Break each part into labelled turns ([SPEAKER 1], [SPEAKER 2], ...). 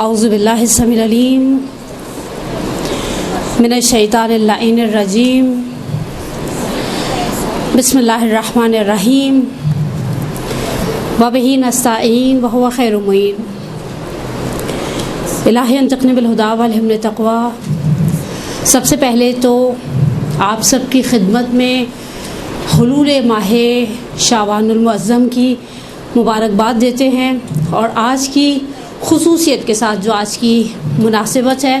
[SPEAKER 1] اعوذ باللہ السمیع العلیم من الشیطان اللعین الرجیم بسم اللہ الرحمن الرحیم وبہ نستعین وہو خیر المعین الہی انطقنی بالہدی والہمنی التقوی۔ سب سے پہلے تو آپ سب کی خدمت میں حلول ماہ شعبان المعظم کی مبارکباد دیتے ہیں، اور آج کی خصوصیت کے ساتھ جو آج کی مناسبت ہے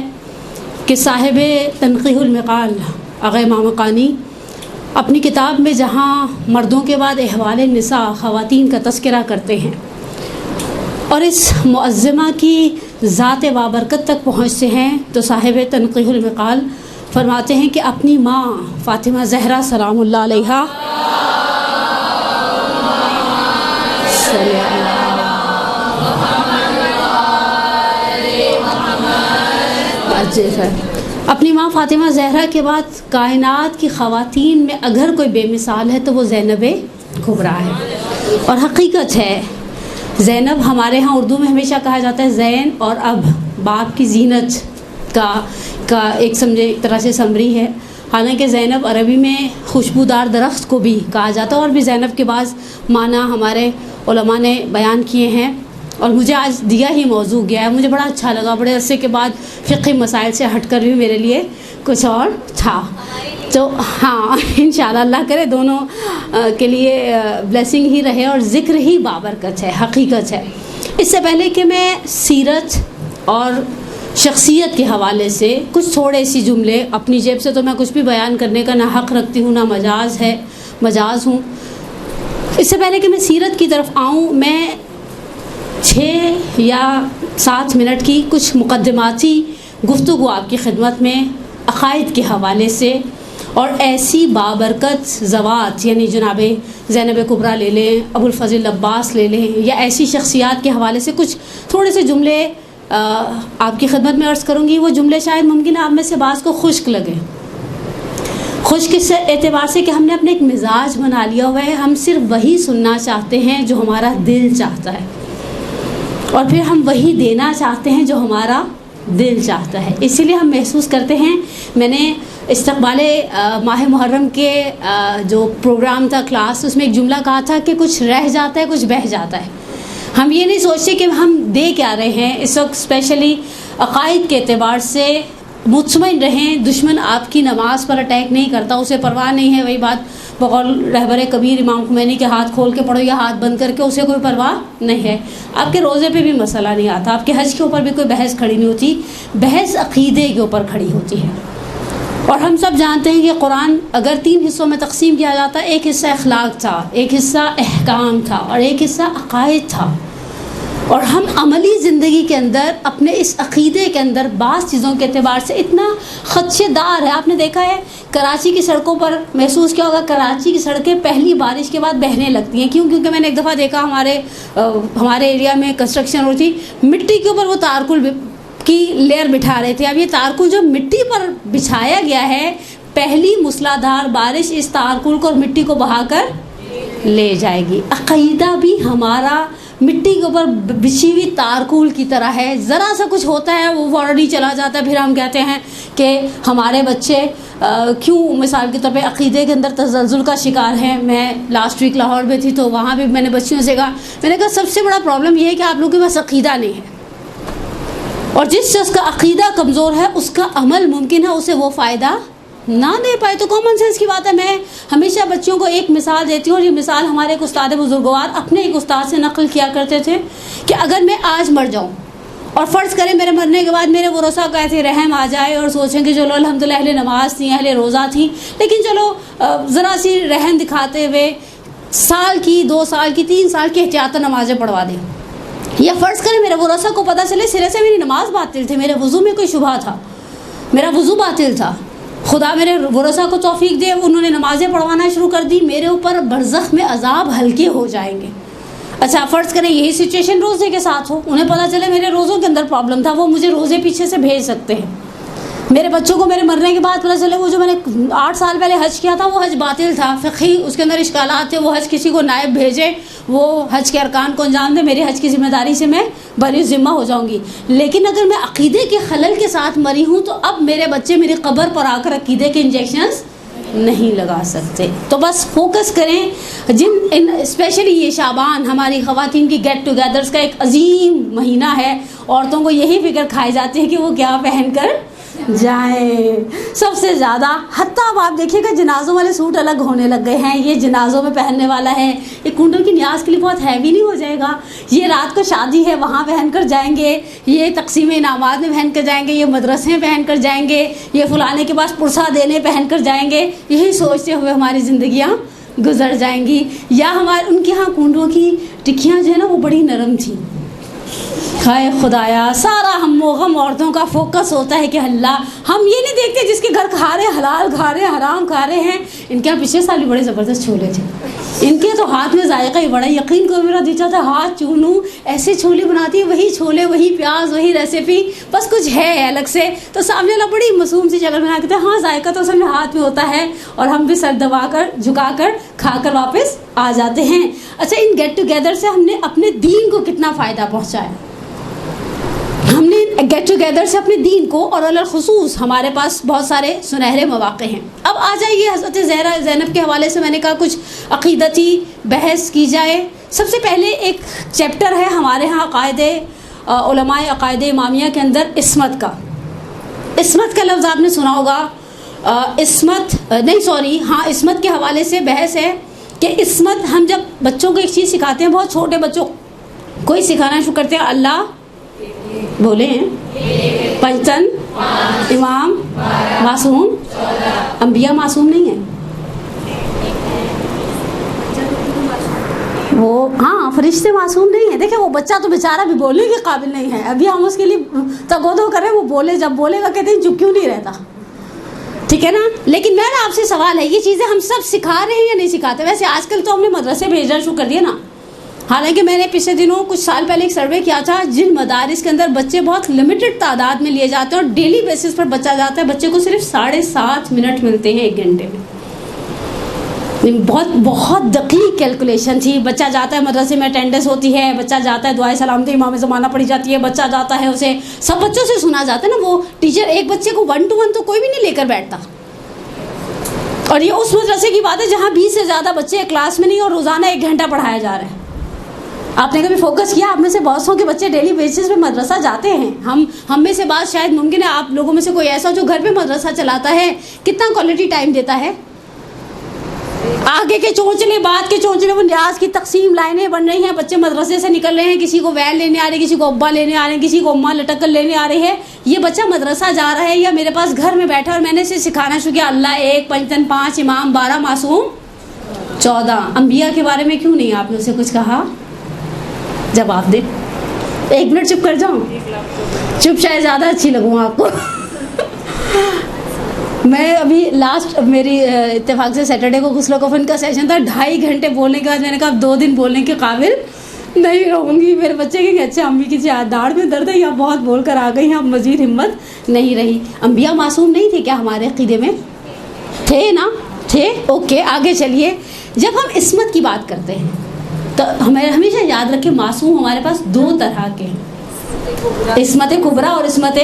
[SPEAKER 1] کہ صاحب تنقیح المقال آغا امام قانی اپنی کتاب میں جہاں مردوں کے بعد احوال النساء خواتین کا تذکرہ کرتے ہیں اور اس معظمہ کی ذات بابرکت تک پہنچتے ہیں، تو صاحب تنقیح المقال فرماتے ہیں کہ اپنی ماں فاطمہ زہرا سلام اللہ علیہا اپنی ماں فاطمہ زہرا کے بعد کائنات کی خواتین میں اگر کوئی بے مثال ہے تو وہ زینب کبریٰ ہے، اور حقیقت ہے زینب ہمارے ہاں اردو میں ہمیشہ کہا جاتا ہے زین اور اب باپ کی زینت کا ایک طرح سے سمری ہے، حالانکہ زینب عربی میں خوشبودار درخت کو بھی کہا جاتا ہے، اور بھی زینب کے بعض معنی ہمارے علماء نے بیان کیے ہیں، اور مجھے آج دیا ہی موضوع گیا ہے، مجھے بڑا اچھا لگا، بڑے عرصے کے بعد فقہی مسائل سے ہٹ کر بھی میرے لیے کچھ اور تھا، تو ہاں انشاءاللہ اللہ کرے دونوں کے لیے بلیسنگ ہی رہے اور ذکر ہی بابرکت ہے، حقیقت ہے۔ اس سے پہلے کہ میں سیرت اور شخصیت کے حوالے سے کچھ تھوڑے سی جملے، اپنی جیب سے تو میں کچھ بھی بیان کرنے کا نہ حق رکھتی ہوں نہ مجاز ہوں، اس سے پہلے کہ میں سیرت کی طرف آؤں، میں 6 یا 7 منٹ کی کچھ مقدماتی گفتگو آپ کی خدمت میں عقائد کے حوالے سے اور ایسی بابرکت ذوات، یعنی جناب زینب کبریٰ لے لیں، ابو الفضل عباس لے لیں، یا ایسی شخصیات کے حوالے سے کچھ تھوڑے سے جملے آپ کی خدمت میں عرض کروں گی۔ وہ جملے شاید ممکن ہے آپ میں سے بعض کو خشک لگے، خشک اس اعتبار سے کہ ہم نے اپنے ایک مزاج بنا لیا ہوا ہے، ہم صرف وہی سننا چاہتے ہیں جو ہمارا دل چاہتا ہے، اور پھر ہم وہی دینا چاہتے ہیں جو ہمارا دل چاہتا ہے۔ اسی لیے ہم محسوس کرتے ہیں، میں نے استقبال ماہ محرم کے جو پروگرام تھا کلاس، اس میں ایک جملہ کہا تھا کہ کچھ رہ جاتا ہے کچھ بہہ جاتا ہے۔ ہم یہ نہیں سوچتے کہ ہم دے کیا رہے ہیں اس وقت، اسپیشلی عقائد کے اعتبار سے مطمئن رہیں، دشمن آپ کی نماز پر اٹیک نہیں کرتا، اسے پرواہ نہیں ہے، وہی بات بقول رہبر کبیر امام خمینی کے ہاتھ کھول کے پڑھو یا ہاتھ بند کر کے، اسے کوئی پرواہ نہیں ہے۔ آپ کے روزے پہ بھی مسئلہ نہیں آتا، آپ کے حج کے اوپر بھی کوئی بحث کھڑی نہیں ہوتی، بحث عقیدے کے اوپر کھڑی ہوتی ہے۔ اور ہم سب جانتے ہیں کہ قرآن اگر 3 حصوں میں تقسیم کیا جاتا، ایک حصہ اخلاق تھا، ایک حصہ احکام تھا، اور ایک حصہ عقائد تھا، اور ہم عملی زندگی کے اندر اپنے اس عقیدے کے اندر بعض چیزوں کے اعتبار سے اتنا خدشے دار ہے۔ آپ نے دیکھا ہے کراچی کی سڑکوں پر محسوس کیا ہوگا، کراچی کی سڑکیں پہلی بارش کے بعد بہنے لگتی ہیں، کیونکہ میں نے ایک دفعہ دیکھا ہمارے ایریا میں کنسٹرکشن ہو رہی تھی، مٹی کے اوپر وہ تارکل کی لیئر بٹھا رہے تھے۔ اب یہ تارکل جو مٹی پر بچھایا گیا ہے، پہلی موسلادھار بارش اس تارکل کو اور مٹی کو بہا کر لے جائے گی۔ عقیدہ بھی ہمارا مٹی کے اوپر بچھی ہوئی تارکول کی طرح ہے، ذرا سا کچھ ہوتا ہے وہ فوراً ہی چلا جاتا ہے، پھر ہم کہتے ہیں کہ ہمارے بچے کیوں مثال کے طور پہ عقیدے کے اندر تزلزل کا شکار ہیں۔ میں لاسٹ ویک لاہور میں تھی تو وہاں بھی میں نے بچیوں سے کہا، میں نے کہا سب سے بڑا پرابلم یہ ہے کہ آپ لوگوں کے پاس عقیدہ نہیں ہے، اور جس شخص کا عقیدہ کمزور ہے اس کا عمل ممکن ہے اسے وہ فائدہ نہ دے پائے۔ تو کامن سینس کی بات ہے، میں ہمیشہ بچوں کو ایک مثال دیتی ہوں، اور یہ مثال ہمارے ایک استاد بزرگوار اپنے ایک استاد سے نقل کیا کرتے تھے کہ اگر میں آج مر جاؤں اور فرض کریں میرے مرنے کے بعد میرے ورثاء کو ایسے رحم آ جائے اور سوچیں کہ چلو الحمدللہ اہل نماز تھیں، اہل روزہ تھیں، لیکن چلو ذرا سی رحم دکھاتے ہوئے سال کی 2 سال کی 3 سال کی احتیاطاً نمازیں پڑھوا دیں، یا فرض کریں میرے ورثاء کو پتہ چلے سرے سے میری نماز باطل تھی، میرے وضو میں کوئی شبہ تھا، میرا وضو باطل تھا، خدا میرے ورثاء کو توفیق دے، انہوں نے نمازیں پڑھوانا شروع کر دی، میرے اوپر برزخ میں عذاب ہلکے ہو جائیں گے۔ اچھا فرض کریں یہی سچویشن روزے کے ساتھ ہو، انہیں پتہ چلے میرے روزوں کے اندر پرابلم تھا، وہ مجھے روزے پیچھے سے بھیج سکتے ہیں، میرے بچوں کو میرے مرنے کے بعد پتہ چلے وہ جو میں نے 8 سال پہلے حج کیا تھا وہ حج باطل تھا، فقہی اس کے اندر اشکالات تھے، وہ حج کسی کو نائب بھیجے، وہ حج کے ارکان کو انجام دے، میری حج کی ذمہ داری سے میں بری ذمہ ہو جاؤں گی. لیکن اگر میں عقیدے کے خلل کے ساتھ مری ہوں تو اب میرے بچے میری قبر پر آ کر عقیدے کے انجیکشنز نہیں لگا سکتے. تو بس فوکس کریں. اسپیشلی یہ شعبان ہماری خواتین کی گیٹ ٹوگیدرز کا ایک عظیم مہینہ ہے. عورتوں کو یہی فکر کھائی جاتی ہے کہ وہ کیا پہن کر جائیں سب سے زیادہ. حتیٰ اب آپ دیکھیے گا جنازوں والے سوٹ الگ ہونے لگ گئے ہیں. یہ جنازوں میں پہننے والا ہے، یہ کنڈل کی نیاز کے لیے بہت ہیوی نہیں ہو جائے گا، یہ رات کو شادی ہے وہاں پہن کر جائیں گے، یہ تقسیم انعامات میں پہن کر جائیں گے، یہ مدرسے پہن کر جائیں گے، یہ فلانے کے پاس پرسہ دینے پہن کر جائیں گے. یہی سوچتے ہوئے ہماری زندگیاں گزر جائیں گی. یا ہمارے ان کے ہاں کنڈوں کی ٹکیاں جو ہے نا وہ بڑی نرم تھیں. ہائے خدایا، سارا ہم و غم عورتوں کا فوکس ہوتا ہے کہ اللہ ہم یہ نہیں دیکھتے جس کے گھر کھا رہے حلال کھا رہے حرام کھا رہے ہیں. ان کے پچھلے سال بھی بڑے زبردست چھولے تھے، ان کے تو ہاتھ میں ذائقہ ہی بڑا. یقین کو میرا دل چاہتا ہے ہاتھ چونوں، ایسے چھولے بناتی ہے، وہی چھولے وہی پیاز وہی ریسیپی، بس کچھ ہے الگ سے. تو سامنے والا بڑی معصوم سی شکل بنا کے ہاں ذائقہ تو اصل میں ہاتھ میں ہوتا ہے، اور ہم بھی سر دبا کر جھکا کر کھا کر واپس آ جاتے ہیں. اچھا، ان گیٹ ٹوگیدر سے ہم نے اپنے دین کو کتنا فائدہ پہنچایا. ہم نے گیٹ ٹوگیدر سے اپنے دین کو، اور خصوص ہمارے پاس بہت سارے سنہرے مواقع ہیں. اب آ جائیے حضرت زینب کے حوالے سے میں نے کہا کچھ عقیدتی بحث کی جائے. سب سے پہلے ایک چیپٹر ہے ہمارے ہاں عقائد علماء عقائد امامیہ کے اندر عصمت کا. عصمت کا لفظ آپ نے سنا ہوگا. عصمت کے حوالے سے بحث ہے کہ عصمت ہم جب بچوں کو ایک چیز سکھاتے ہیں، بہت چھوٹے بچوں کو ہی سکھانا شروع کرتے ہیں. اللہ بولے ہیں پنجتن، امام معصوم، انبیاء معصوم نہیں ہیں. وہ ہاں فرشتے معصوم نہیں ہیں. دیکھیں وہ بچہ تو بیچارہ بھی بولنے کے قابل نہیں ہے، ابھی ہم اس کے لیے تگودو کریں وہ بولے، جب بولے گا کہتے ہیں چپ کیوں نہیں رہتا. ٹھیک ہے نا. لیکن میرا آپ سے سوال ہے، یہ چیزیں ہم سب سکھا رہے ہیں یا نہیں سکھاتے؟ ویسے آج کل تو ہم نے مدرسے بھیجنا شروع کر دیا نا. حالانکہ میں نے پچھلے دنوں کچھ سال پہلے ایک سروے کیا تھا، جن مدارس کے اندر بچے بہت لمیٹڈ تعداد میں لیے جاتے ہیں اور ڈیلی بیسس پر بچہ جاتا ہے، بچے کو صرف 7.5 منٹ ملتے ہیں 1 گھنٹے میں. بہت دقیق کیلکولیشن تھی. بچہ جاتا ہے مدرسے میں، اٹینڈنس ہوتی ہے، بچہ جاتا ہے، دعائے سلامتی امام زمانہ پڑھی جاتی ہے، بچہ جاتا ہے، اسے سب بچوں سے سنا جاتا ہے نا. وہ ٹیچر ایک بچے کو 1 to 1 تو کوئی بھی نہیں لے کر بیٹھتا. اور یہ اس مدرسے کی بات ہے جہاں 20 سے زیادہ بچے کلاس میں نہیں اور روزانہ 1 گھنٹہ پڑھایا جا رہا ہے. آپ نے کبھی فوکس کیا؟ آپ میں سے بہت سو کے بچے ڈیلی بیسس پہ مدرسہ جاتے ہیں. ہم میں سے بات شاید ممکن ہے آپ لوگوں میں سے کوئی ایسا جو گھر پہ مدرسہ چلاتا ہے، کتنا کوالٹی ٹائم دیتا ہے. آگے کے چونچلے بعد کے چونچلے، وہ نیاز کی تقسیم لائنیں بن رہی ہیں، بچے مدرسے سے نکل رہے ہیں، کسی کو وین لینے آ رہی ہے، کسی کو ابا لینے آ رہے ہیں، کسی کو اماں لٹک کر لینے آ رہی ہے. یہ بچہ مدرسہ جا رہا ہے یا میرے پاس گھر میں بیٹھا اور میں نے اسے سکھانا شروع کیا اللہ ایک، پنجتن 5، امام 12، معصوم 14. انبیاء کے بارے میں کیوں نہیں آپ نے اسے کچھ کہا؟ جواب دے. 1 منٹ چپ کر جاؤں؟ چپ شاید زیادہ اچھی لگوں آپ کو. میں ابھی لاسٹ میری اتفاق سے سیٹرڈے کو غسل و کفن کا سیشن تھا. 2.5 گھنٹے بولنے کے بعد میں نے کہا اب 2 دن بولنے کے قابل نہیں رہوں گی. میرے بچے کہیں اچھا امی کی داڑھ میں درد ہے یا بہت بول کر آ گئی ہیں، اب مزید ہمت نہیں رہی. انبیاء معصوم نہیں تھے کیا ہمارے عقیدے میں؟ تھے نا؟ تھے. اوکے آگے چلیے. جب ہم عصمت کی بات کرتے ہیں تو ہمیں ہمیشہ یاد رکھیں معصوم ہمارے پاس 2 طرح کے ہیں، عصمت کبریٰ اور عصمت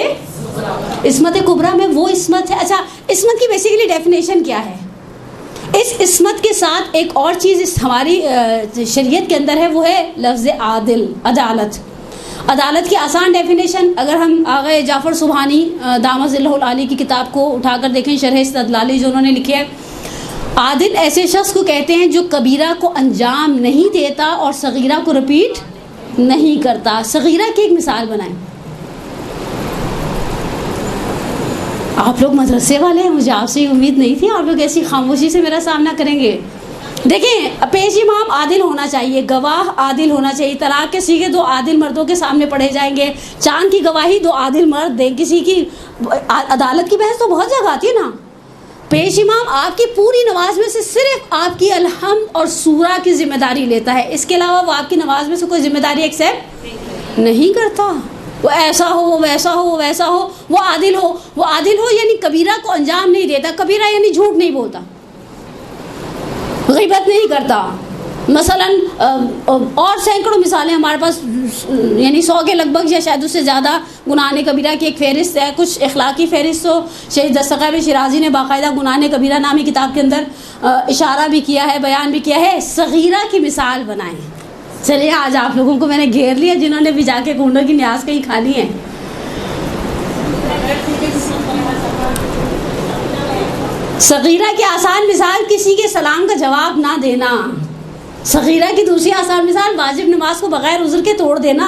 [SPEAKER 1] کبریٰ میں وہ عصمت ہے. اچھا، عصمت کی بیسیکلی ڈیفینیشن کیا ہے؟ اس عصمت کے ساتھ ایک اور چیز ہماری شریعت کے اندر ہے، وہ ہے لفظ عادل، عدالت. عدالت کی آسان ڈیفینیشن اگر ہم آغا جعفر سبحانی دامت ظلہ العالی کی کتاب کو اٹھا کر دیکھیں، شرح استدلالی جو انہوں نے لکھی ہے، عادل ایسے شخص کو کہتے ہیں جو کبیرہ کو انجام نہیں دیتا اور صغیرہ کو رپیٹ نہیں کرتا. صغیرہ کی ایک مثال بنائیں. آپ لوگ مدرسے والے ہیں، مجھے آپ سے یہ امید نہیں تھی آپ لوگ ایسی خاموشی سے میرا سامنا کریں گے. دیکھیں، پیش امام عادل ہونا چاہیے، گواہ عادل ہونا چاہیے. طلاق کے سیغے 2 عادل مردوں کے سامنے پڑھے جائیں گے. چاند کی گواہی 2 عادل مرد دیں. کسی کی عدالت کی بحث تو بہت جگہ آتی ہے نا. پیش امام آپ کی پوری نماز میں سے صرف آپ کی الحمد اور سورہ کی ذمہ داری لیتا ہے، اس کے علاوہ وہ آپ کی نماز میں سے کوئی ذمہ داری ایکسیپٹ نہیں کرتا. وہ ایسا ہو، وہ ویسا ہو، وہ ویسا ہو، وہ عادل ہو، وہ عادل ہو یعنی کبیرہ کو انجام نہیں دیتا، کبیرہ یعنی جھوٹ نہیں بولتا، غیبت نہیں کرتا مثلا، اور سینکڑوں مثالیں ہمارے پاس، یعنی 100 کے لگ بھگ یا شاید اس سے زیادہ گناہ کبیرہ کی ایک فہرست ہے، کچھ اخلاقی فہرست ہو. شہید دستگیر شیرازی نے باقاعدہ گناہ کبیرہ نامی کتاب کے اندر اشارہ بھی کیا ہے، بیان بھی کیا ہے. صغیرہ کی مثال بنائیں. چلیے آج آپ لوگوں کو میں نے گھیر لیا جنہوں نے بھی جا کے کنڈوں کی نیاز کہیں کھا لی ہے. صغیرہ کی آسان مثال کسی کے سلام کا جواب نہ دینا. صغیرہ کی دوسری آسان مثال واجب نماز کو بغیر عذر کے توڑ دینا.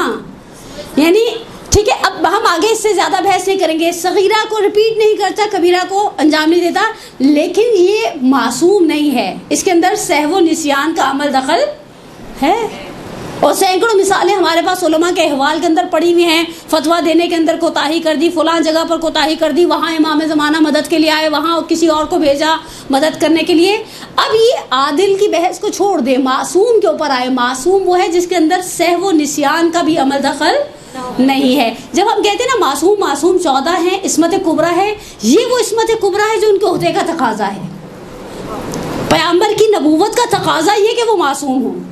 [SPEAKER 1] یعنی ٹھیک ہے، اب ہم آگے اس سے زیادہ بحث نہیں کریں گے. صغیرہ کو ریپیٹ نہیں کرتا، کبیرہ کو انجام نہیں دیتا، لیکن یہ معصوم نہیں ہے، اس کے اندر سہو و نسیان کا عمل دخل ہے. اور سینکڑوں مثالیں ہمارے پاس علماء کے احوال کے اندر پڑی ہوئی ہیں. فتویٰ دینے کے اندر کوتاہی کر دی، فلاں جگہ پر کوتاہی کر دی، وہاں امام زمانہ مدد کے لیے آئے، وہاں کسی اور کو بھیجا مدد کرنے کے لیے. اب یہ عادل کی بحث کو چھوڑ دے، معصوم کے اوپر آئے. معصوم وہ ہے جس کے اندر سہو و نسیان کا بھی عمل دخل نہیں ہے. جب ہم کہتے ہیں نا معصوم 14 ہیں، عصمت کبریٰ ہے، یہ وہ عصمت کبریٰ ہے جو ان کے عہدے کا تقاضا ہے. پیغمبر کی نبوت کا تقاضا یہ کہ وہ معصوم ہوں.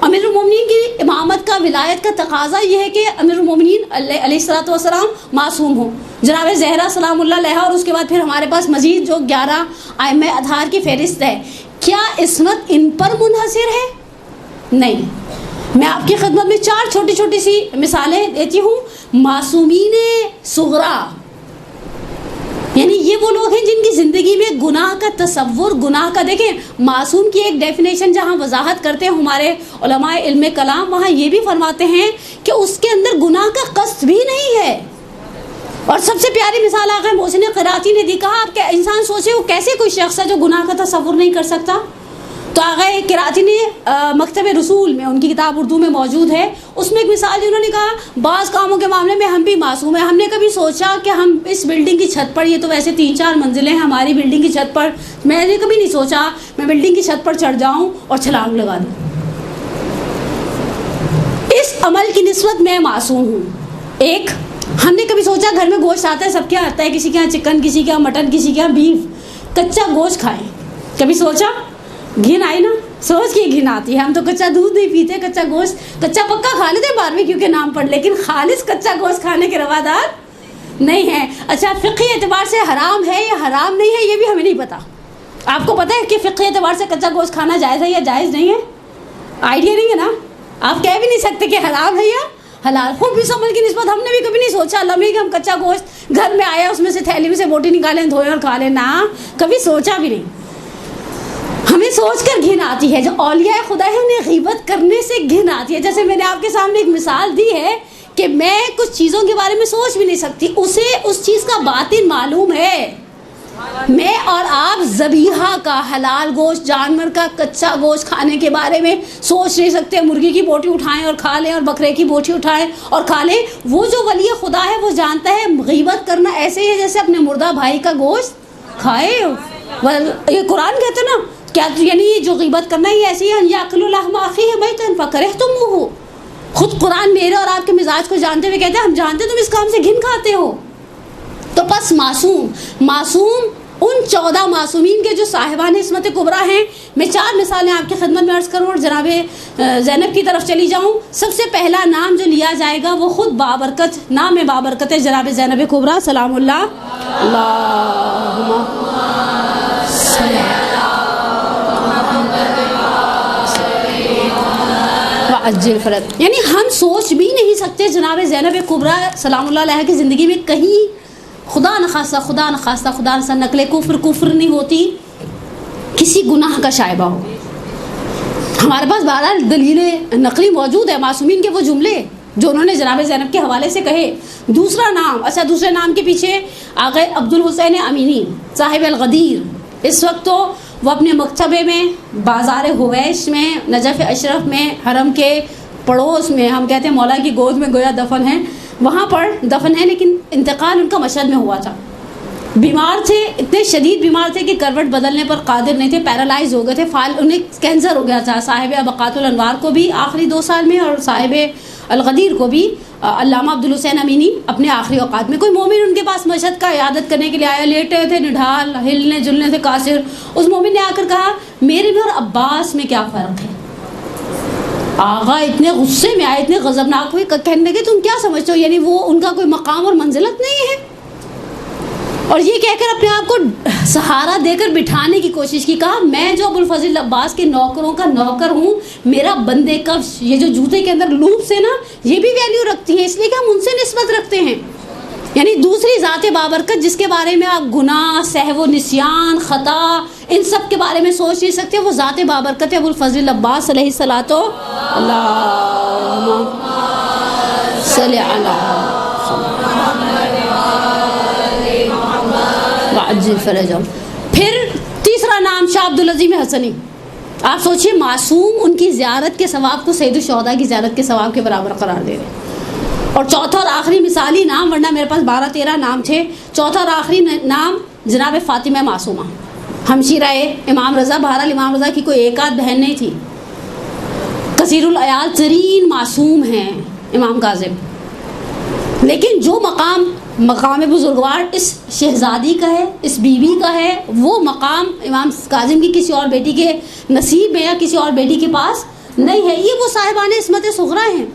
[SPEAKER 1] امیر المومنین کی امامت کا، ولایت کا تقاضا یہ ہے کہ امیر المومنین علیہ الصلوۃ والسلام معصوم ہوں. جناب زہرا سلام اللہ علیہا، اور اس کے بعد پھر ہمارے پاس مزید جو 11 ائمہ اطہار کی فہرست ہے. کیا عصمت ان پر منحصر ہے؟ نہیں. میں آپ کی خدمت میں 4 چھوٹی چھوٹی سی مثالیں دیتی ہوں. معصومین صغرا یعنی یہ وہ لوگ ہیں جن کی زندگی میں گناہ کا تصور، گناہ کا، دیکھیں معصوم کی ایک ڈیفینیشن جہاں وضاحت کرتے ہیں ہمارے علماء علم کلام، وہاں یہ بھی فرماتے ہیں کہ اس کے اندر گناہ کا قصد بھی نہیں ہے. اور سب سے پیاری مثال آقا محسن قراتی نے دی. کہا آپ کہ انسان سوچے وہ کیسے کوئی شخص ہے جو گناہ کا تصور نہیں کر سکتا. تو آقا قراتی نے مکتب رسول میں، ان کی کتاب اردو میں موجود ہے، اس میں ایک مثال انہوں نے کہا بعض کاموں کے معاملے میں ہم بھی معصوم ہیں. ہم نے کبھی سوچا کہ ہم اس بلڈنگ کی چھت پر، یہ تو ویسے 3-4 منزلیں ہیں ہماری بلڈنگ کی چھت پر، میں نے کبھی نہیں سوچا میں بلڈنگ کی چھت پر چڑھ جاؤں اور چھلانگ لگا دوں. اس عمل کی نسبت میں معصوم ہوں. ایک، ہم نے کبھی سوچا گھر میں گوشت آتا ہے، سب کیا آتا ہے، کسی کے یہاں چکن، کسی کے یہاں مٹن، کسی کے یہاں بیف، کچا گوشت کھائیں. کبھی سوچا؟ گھن آئی نا، سوچ کے گھن آتی ہے. ہم تو کچا دودھ نہیں پیتے، کچا گوشت، کچا پکا کھا لیتے باربیکیو کے نام پر، لیکن خالص کچا گوشت کھانے کے روادار نہیں ہیں. اچھا فقہی اعتبار سے حرام ہے یا حرام نہیں ہے یہ بھی ہمیں نہیں پتا. آپ کو پتہ ہے کہ فقہی اعتبار سے کچا گوشت کھانا جائز ہے یا جائز نہیں ہے؟ آئیڈیا نہیں ہے نا. آپ کہہ بھی نہیں سکتے کہ حرام ہے یا حلال. خود اس عمل کی نسبت ہم نے بھی کبھی نہیں سوچا لمحے کہ ہم کچا گوشت گھر میں آیا اس میں سے تھیلی میں سے بوٹی نکالیں، دھوئیں اور کھا لیں. نہ، کبھی سوچا بھی نہیں. ہمیں سوچ کر گھن آتی ہے. جو اولیاء خدا ہے انہیں غیبت کرنے سے گھن آتی ہے. جیسے میں نے آپ کے سامنے ایک مثال دی ہے کہ میں کچھ چیزوں کے بارے میں سوچ بھی نہیں سکتی، اسے اس چیز کا باطن معلوم ہے. میں اور آپ ذبیحہ کا، حلال گوشت، جانور کا کچا گوشت کھانے کے بارے میں سوچ نہیں سکتے. مرغی کی بوٹی اٹھائیں اور کھا لیں، اور بکرے کی بوٹی اٹھائیں اور کھا لیں. وہ جو ولی خدا ہے وہ جانتا ہے غیبت کرنا ایسے ہی ہے جیسے اپنے مردہ بھائی کا گوشت کھائے. یہ قرآن کہتے نا، کیا یعنی جو غیبت کرنا ہی ایسی ہے، یاکل لحم اخیہ میتا فکرہتموہ. خود قرآن میرے اور آپ کے مزاج کو جانتے ہوئے کہتے ہیں ہم جانتے تم اس کام سے گھن کھاتے ہو. تو پس معصوم ان 14 معصومین کے جو صاحبان عصمت کبریٰ ہیں. میں 4 مثالیں آپ کی خدمت میں عرض کروں اور جناب زینب کی طرف چلی جاؤں. سب سے پہلا نام جو لیا جائے گا وہ خود بابرکت، نام بابرکت ہے جناب زینب کبریٰ سلام اللہ. اللہم صلی وعجل فرج. یعنی ہم سوچ بھی نہیں سکتے جناب زینب کبریٰ سلام اللہ علیہ کی زندگی میں کہیں خدا نخواستہ نقل کفر نہیں ہوتی، کسی گناہ کا شائبہ ہو. ہمارے پاس بہرحال دلیل نقلی موجود ہے معصومین کے وہ جملے جو انہوں نے جناب زینب کے حوالے سے کہے. دوسرا نام، اچھا دوسرے نام کے پیچھے آقا عبد الحسین امینی صاحب الغدیر. اس وقت تو وہ اپنے مکتبے میں، بازار ہویش میں، نجف اشرف میں، حرم کے پڑوس میں، ہم کہتے ہیں مولا کی گود میں گویا دفن ہیں، وہاں پر دفن ہے. لیکن انتقال ان کا مشہد میں ہوا تھا. بیمار تھے، اتنے شدید بیمار تھے کہ کروٹ بدلنے پر قادر نہیں تھے، پیرالائز ہو گئے تھے، انہیں کینسر ہو گیا تھا. صاحب بقات الانوار کو بھی آخری 2 سال میں، اور صاحب الغدیر کو بھی علامہ عبدالحسین امینی اپنے آخری اوقات میں، کوئی مومن ان کے پاس مشہد کا عیادت کرنے کے لیے آیا، لیٹے تھے نڈھال، ہلنے جلنے سے قاصر. اس مومن نے آ کر کہا میرے میں اور عباس میں کیا فرق ہے؟ آغا اتنے غصے میں آئے، اتنے غضبناک ہوئے، کہنے لگے تم کیا سمجھتے ہو، یعنی وہ ان کا کوئی مقام اور منزلت نہیں ہے؟ اور یہ کہہ کر اپنے آپ کو سہارا دے کر بٹھانے کی کوشش کی. کہا میں جو ابو الفضل عباس کے نوکروں کا نوکر ہوں، میرا بندے کفش، یہ جو جوتے کے اندر لوپس ہیں نا، یہ بھی ویلیو رکتی ہے، اس لیے کہ ہم ان سے نسبت رکھتے ہیں. یعنی دوسری ذات بابرکت جس کے بارے میں آپ گناہ، سہو و نسیان، خطا، ان سب کے بارے میں سوچ نہیں سکتے، وہ ذات بابرکت ابو الفضل عباس علیہ الصلوۃ اللہم صلی علی وعجل فرجہم. پھر تیسرا نام شاہ عبدالعظیم حسنی. آپ سوچئے معصوم ان کی زیارت کے ثواب کو سید الشہداء کی زیارت کے ثواب کے برابر قرار دے رہے. اور چوتھا اور آخری مثالی نام، ورنہ میرے پاس 12-13 نام تھے، چوتھا اور آخری نام جناب فاطمہ معصومہ، ہمشیرہ امام رضا. بہرحال امام رضا کی کوئی ایک آدھ بہن نہیں تھی، کثیر العیال ترین معصوم ہیں امام کاظم. لیکن جو مقام بزرگوار اس شہزادی کا ہے، اس بیوی کا ہے، وہ مقام امام کاظم کی کسی اور بیٹی کے نصیب میں یا کسی اور بیٹی کے پاس نہیں ہے. یہ وہ صاحبان عصمت صغریٰ ہیں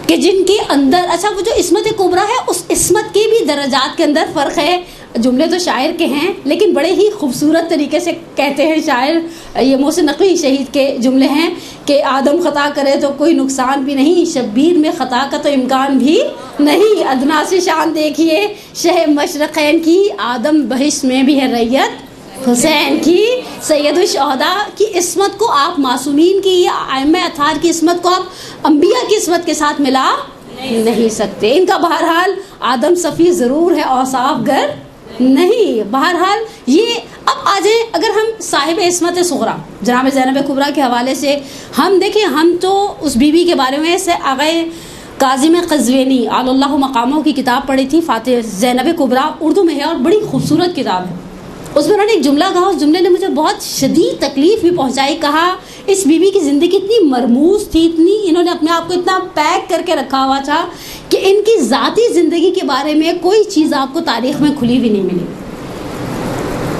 [SPEAKER 1] کہ جن کے اندر، اچھا وہ جو عصمت کبریٰ ہے، اس عصمت کے بھی درجات کے اندر فرق ہے. جملے تو شاعر کے ہیں لیکن بڑے ہی خوبصورت طریقے سے کہتے ہیں شاعر. یہ محسن نقوی شہید کے جملے ہیں کہ آدم خطا کرے تو کوئی نقصان بھی نہیں، شبیر میں خطا کا تو امکان بھی نہیں. ادنا سے شان دیکھیے شہ مشرقین کی، آدم بہشت میں بھی ہے ریت حسین کی. سید الشہداء کی عصمت کو آپ معصومین کی یا ائمہ اطہار کی عصمت کو آپ انبیاء کی عصمت کے ساتھ ملا نہیں سکتے. ان کا بہرحال آدم صفی ضرور ہے، اوصاف گر نہیں. بہرحال یہ اب آ جائیں، اگر ہم صاحب عصمت صغریٰ جناب زینب کبریٰ کے حوالے سے ہم دیکھیں، ہم تو اس بیوی کے بارے میں سے آغا کاظم قزوینی علی اللہ مقاموں کی کتاب پڑھی تھی، فاتح زینب کبریٰ اردو میں ہے اور بڑی خوبصورت کتاب ہے. اس میں انہوں نے ایک جملہ کہا، اس جملے نے مجھے بہت شدید تکلیف بھی پہنچائی. کہا اس بیوی کی زندگی اتنی مرموز تھی، اتنی انہوں نے اپنے آپ کو اتنا پیک کر کے رکھا ہوا تھا کہ ان کی ذاتی زندگی کے بارے میں کوئی چیز آپ کو تاریخ میں کھلی بھی نہیں ملی.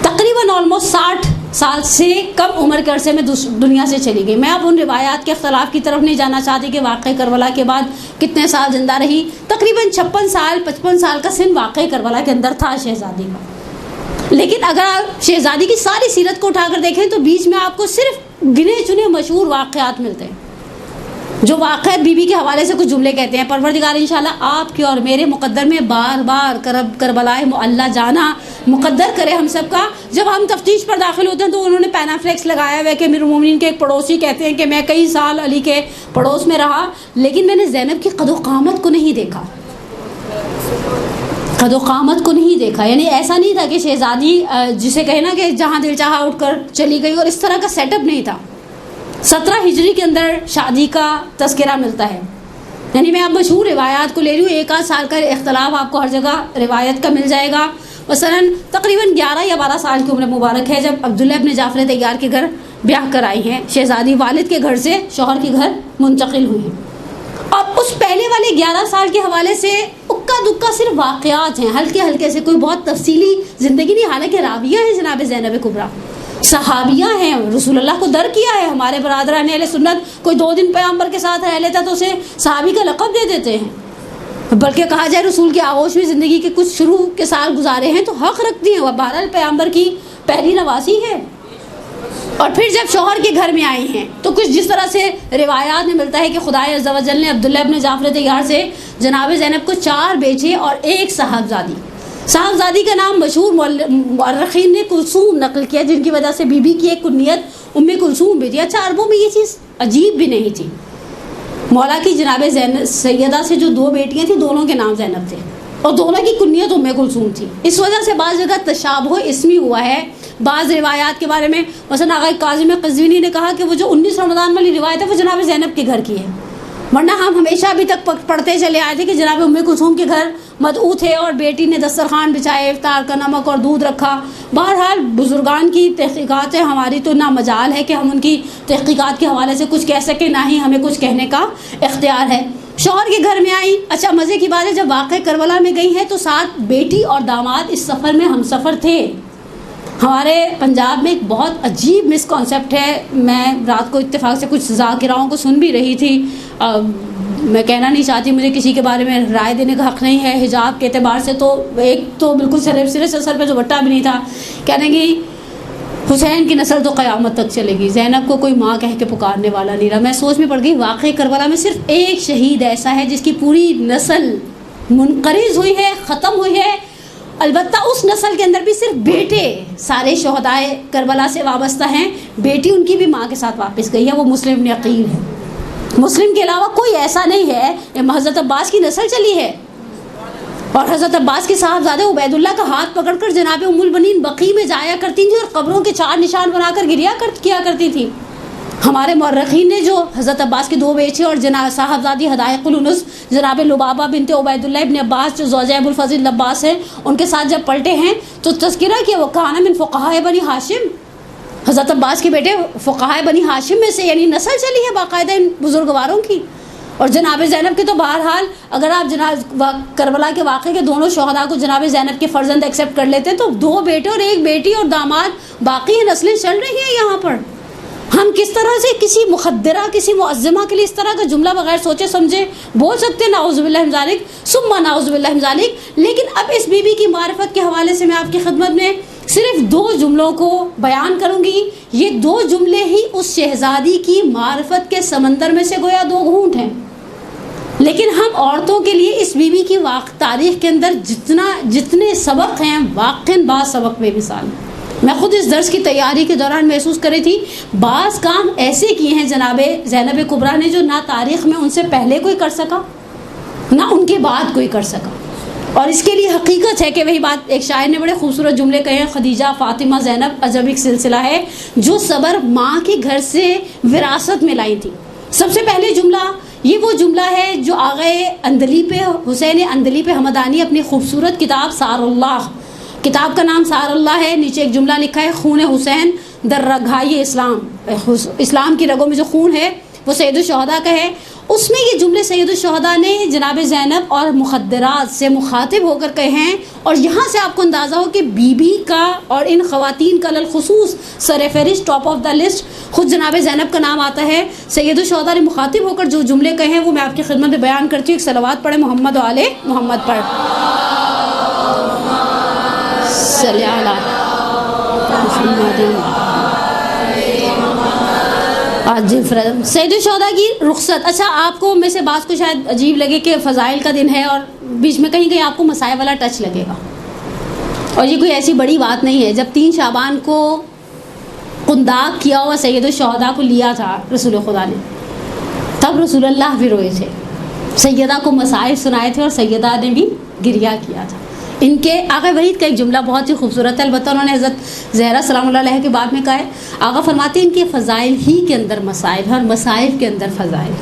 [SPEAKER 1] تقریباً آلموسٹ 60 سال سے کم عمر کے عرصے میں دنیا سے چلی گئی. میں اب ان روایات کے اختلاف کی طرف نہیں جانا چاہتی کہ واقعہ کربلا کے بعد کتنے سال زندہ رہی. تقریباً 56 سال 55 سال کا سن واقعہ کربلا کے اندر تھا شہزادی کا. لیکن اگر آپ شہزادی کی ساری سیرت کو اٹھا کر دیکھیں تو بیچ میں آپ کو صرف گنے چنے مشہور واقعات ملتے ہیں جو واقعات بی بی کے حوالے سے کچھ جملے کہتے ہیں. پروردگار انشاءاللہ آپ کے اور میرے مقدر میں بار بار کربلائے معلیٰ جانا مقدر کرے ہم سب کا. جب ہم تفتیش پر داخل ہوتے ہیں تو انہوں نے پینافلیکس لگایا ہوا ہے کہ امیر المومنین کے ایک پڑوسی کہتے ہیں کہ میں کئی سال علی کے پڑوس میں رہا لیکن میں نے زینب کی قد و قامت کو نہیں دیکھا، قد و قامت کو نہیں دیکھا. یعنی ایسا نہیں تھا کہ شہزادی جسے کہے نا کہ جہاں دل چاہا اٹھ کر چلی گئی، اور اس طرح کا سیٹ اپ نہیں تھا. 17 ہجری کے اندر شادی کا تذکرہ ملتا ہے. یعنی میں اب مشہور روایات کو لے رہی ہوں، ایک آدھ سال کا اختلاف آپ کو ہر جگہ روایت کا مل جائے گا. مثلا تقریباً 11 یا 12 سال کی عمر مبارک ہے جب عبداللہ ابن جعفر طیار کے گھر بیاہ کر آئی ہیں. شہزادی والد کے گھر سے شوہر کے گھر منتقل ہوئی ہیں. اب اس پہلے والے 11 سال کے حوالے سے اکا دکا صرف واقعات ہیں، ہلکے ہلکے سے، کوئی بہت تفصیلی زندگی نہیں. حالانکہ راویہ ہیں جناب زینب کبریٰ، صحابیہ ہیں، رسول اللہ کو در کیا ہے. ہمارے برادران اہل سنت کوئی 2 دن پیغمبر کے ساتھ رہ لیتا تو اسے صحابی کا لقب دے دیتے ہیں، بلکہ کہا جائے رسول کی آغوش میں زندگی کے کچھ شروع کے سال گزارے ہیں تو حق رکھتی ہیں. وہ بہرحال پیغمبر کی پہلی نواسی ہے. اور پھر جب شوہر کے گھر میں آئی ہیں تو کچھ جس طرح سے روایات میں ملتا ہے کہ خدائے عز و جل نے عبداللہ ابن جعفر طیار سے جناب زینب کو 4 بیٹے اور 1 صاحبزادی. صاحبزادی کا نام مشہور مورخین نے کلثوم نقل کیا، جن کی وجہ سے بی بی کی ایک کنیت ام کلثوم بھی تھی. اچھا عربوں میں یہ چیز عجیب بھی نہیں تھی. مولا کی جناب سیدہ سے جو 2 بیٹیاں تھیں دونوں کے نام زینب تھے اور دونوں کی کنیت ام کلثوم تھی. اس وجہ سے بعض جگہ تشابہ اسمی ہوا ہے. بعض روایات کے بارے میں مثلا آغا کاظم قزوینی نے کہا کہ وہ جو 19 رمضان والی روایت ہے وہ جناب زینب کے گھر کی ہے، ورنہ ہم ہمیشہ ابھی تک پڑھتے چلے آئے تھے کہ جناب ام کلثوم کے گھر مدعو تھے اور بیٹی نے دسترخوان بچھائے، افطار کا نمک اور دودھ رکھا. بہرحال بزرگان کی تحقیقات ہیں، ہماری تو نہ مجال ہے کہ ہم ان کی تحقیقات کے حوالے سے کچھ کہہ سکیں، نہ ہی ہمیں کچھ کہنے کا اختیار ہے. شوہر کے گھر میں آئیں. اچھا مزے کی بات ہے جب واقع کربلا میں گئی ہیں تو ساتھ بیٹی اور داماد اس سفر میں ہم سفر تھے. ہمارے پنجاب میں ایک بہت عجیب مس کانسیپٹ ہے. میں رات کو اتفاق سے کچھ ذاکراؤں کو سن بھی رہی تھی. میں کہنا نہیں چاہتی, مجھے کسی کے بارے میں رائے دینے کا حق نہیں ہے. حجاب کے اعتبار سے تو ایک تو بالکل سرے سے سر پہ دوپٹہ بھی نہیں تھا. کہنے کی حسین کی نسل تو قیامت تک چلے گی, زینب کو کوئی ماں کہہ کے پکارنے والا نہیں رہا. میں سوچ میں پڑ گئی واقعی کربلا میں صرف ایک شہید ایسا ہے جس کی پوری نسل منقرض ہوئی ہے, ختم ہوئی ہے. البتہ اس نسل کے اندر بھی صرف بیٹے سارے شہدائے کربلا سے وابستہ ہیں. بیٹی ان کی بھی ماں کے ساتھ واپس گئی ہے, وہ مسلم بن عقیل ہے. مسلم کے علاوہ کوئی ایسا نہیں ہے. حضرت عباس کی نسل چلی ہے, اور حضرت عباس کے صاحبزادے عبید اللہ کا ہاتھ پکڑ کر جناب ام البنین بقیع میں جایا کرتی تھیں اور قبروں کے 4 نشان بنا کر کیا کرتی تھیں. ہمارے مورخین نے جو حضرت عباس کے 2 بیٹے اور جناب صاحبزادی حدائق الانس جناب لبابہ بنت عبید اللہ ابن عباس جو زوجہ ابو الفضل عباس ہیں, ان کے ساتھ جب پلٹے ہیں تو تذکرہ کیا وہ کان من فقہاء بنی ہاشم. حضرت عباس کے بیٹے فقہاء بنی ہاشم میں سے, یعنی نسل چلی ہے باقاعدہ ان بزرگواروں کی. اور جناب زینب کے تو بہرحال اگر آپ جناب کربلا کے واقعے کے دونوں شہداء کو جناب زینب کے فرزند ایکسیپٹ کر لیتے تو 2 بیٹے اور 1 بیٹی اور داماد باقی ہیں, نسلیں چل رہی ہیں یہاں پر. ہم کس طرح سے کسی مخدرہ کسی معظمہ کے لیے اس طرح کا جملہ بغیر سوچے سمجھے بول سکتے ہیں؟ نعوذ باللہ من ذالک ثم نعوذ باللہ من ذالک. لیکن اب اس بی بی کی معرفت کے حوالے سے میں آپ کی خدمت میں صرف 2 جملوں کو بیان کروں گی. یہ 2 جملے ہی اس شہزادی کی معرفت کے سمندر میں سے گویا 2 گھونٹ ہیں. لیکن ہم عورتوں کے لیے اس بی بی کی تاریخ کے اندر جتنے سبق ہیں واقعاً بعض سبق بے مثال. میں خود اس درس کی تیاری کے دوران محسوس کر رہی تھی بعض کام ایسے کیے ہیں جناب زینب کبریٰ نے جو نہ تاریخ میں ان سے پہلے کوئی کر سکا نہ ان کے بعد کوئی کر سکا. اور اس کے لیے حقیقت ہے کہ وہی بات ایک شاعر نے بڑے خوبصورت جملے کہے ہیں, خدیجہ فاطمہ زینب عجب ایک سلسلہ ہے جو صبر ماں کے گھر سے وراثت میں لائی تھی. سب سے پہلے جملہ یہ وہ جملہ ہے جو آغائے اندلیب حسین اندلیب حمدانی اپنی خوبصورت کتاب سار اللہ, کتاب کا نام سار اللہ ہے, نیچے ایک جملہ لکھا ہے خون حسین در رگھائی اسلام. اسلام کی رگوں میں جو خون ہے وہ سید الشہداء کا ہے. اس میں یہ جملے سید الشہداء نے جناب زینب اور مخدرات سے مخاطب ہو کر کہے ہیں. اور یہاں سے آپ کو اندازہ ہو کہ بی بی کا اور ان خواتین کا للخصوص سر فہرست ٹاپ آف دا لسٹ خود جناب زینب کا نام آتا ہے. سید الشہداء نے مخاطب ہو کر جو جملے کہے ہیں وہ میں آپ کی خدمت میں بیان کرتی ہوں. ایک صلوات پڑھے محمد و آل محمد پر صلی اللہ محمد. سید الشہداء کی رخصت. اچھا آپ کو میں سے بعض کو شاید عجیب لگے کہ فضائل کا دن ہے اور بیچ میں کہیں آپ کو مسائل والا ٹچ لگے گا, اور یہ کوئی ایسی بڑی بات نہیں ہے. جب 3 شعبان کو قنداق کیا ہوا سید الشہداء کو لیا تھا رسول خدا نے, تب رسول اللہ بھی روئے تھے, سیدہ کو مسائل سنائے تھے اور سیدہ نے بھی گریہ کیا تھا. ان کے آغا ولید کا ایک جملہ بہت ہی خوبصورت ہے, البتہ انہوں نے حضرت زہرا سلام اللہ علیہ کے بعد میں کہا ہے. آغا فرماتے ہیں ان کے فضائل ہی کے اندر مسائل ہے اور مسائل کے اندر فضائل.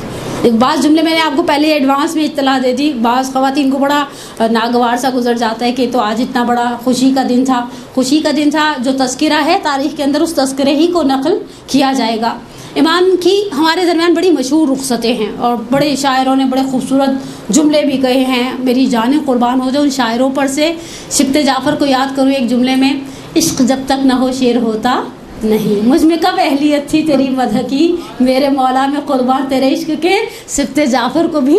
[SPEAKER 1] ایک بعض جملے میں نے آپ کو پہلے ایڈوانس میں اطلاع دے دی. بعض خواتین کو بڑا ناگوار سا گزر جاتا ہے کہ تو آج اتنا بڑا خوشی کا دن تھا. خوشی کا دن تھا جو تذکرہ ہے تاریخ کے اندر اس تذکرے ہی کو نقل کیا جائے گا. امام کی ہمارے درمیان بڑی مشہور رخصتیں ہیں اور بڑے شاعروں نے بڑے خوبصورت جملے بھی کہے ہیں. میری جانیں قربان ہو جائے ان شاعروں پر سے. سبط جعفر کو یاد کروں ایک جملے میں, عشق جب تک نہ ہو شعر ہوتا نہیں, مجھ میں کب اہلیت تھی تیری مدح کی, میرے مولا میں قربان تیرے عشق کے. سبط جعفر کو بھی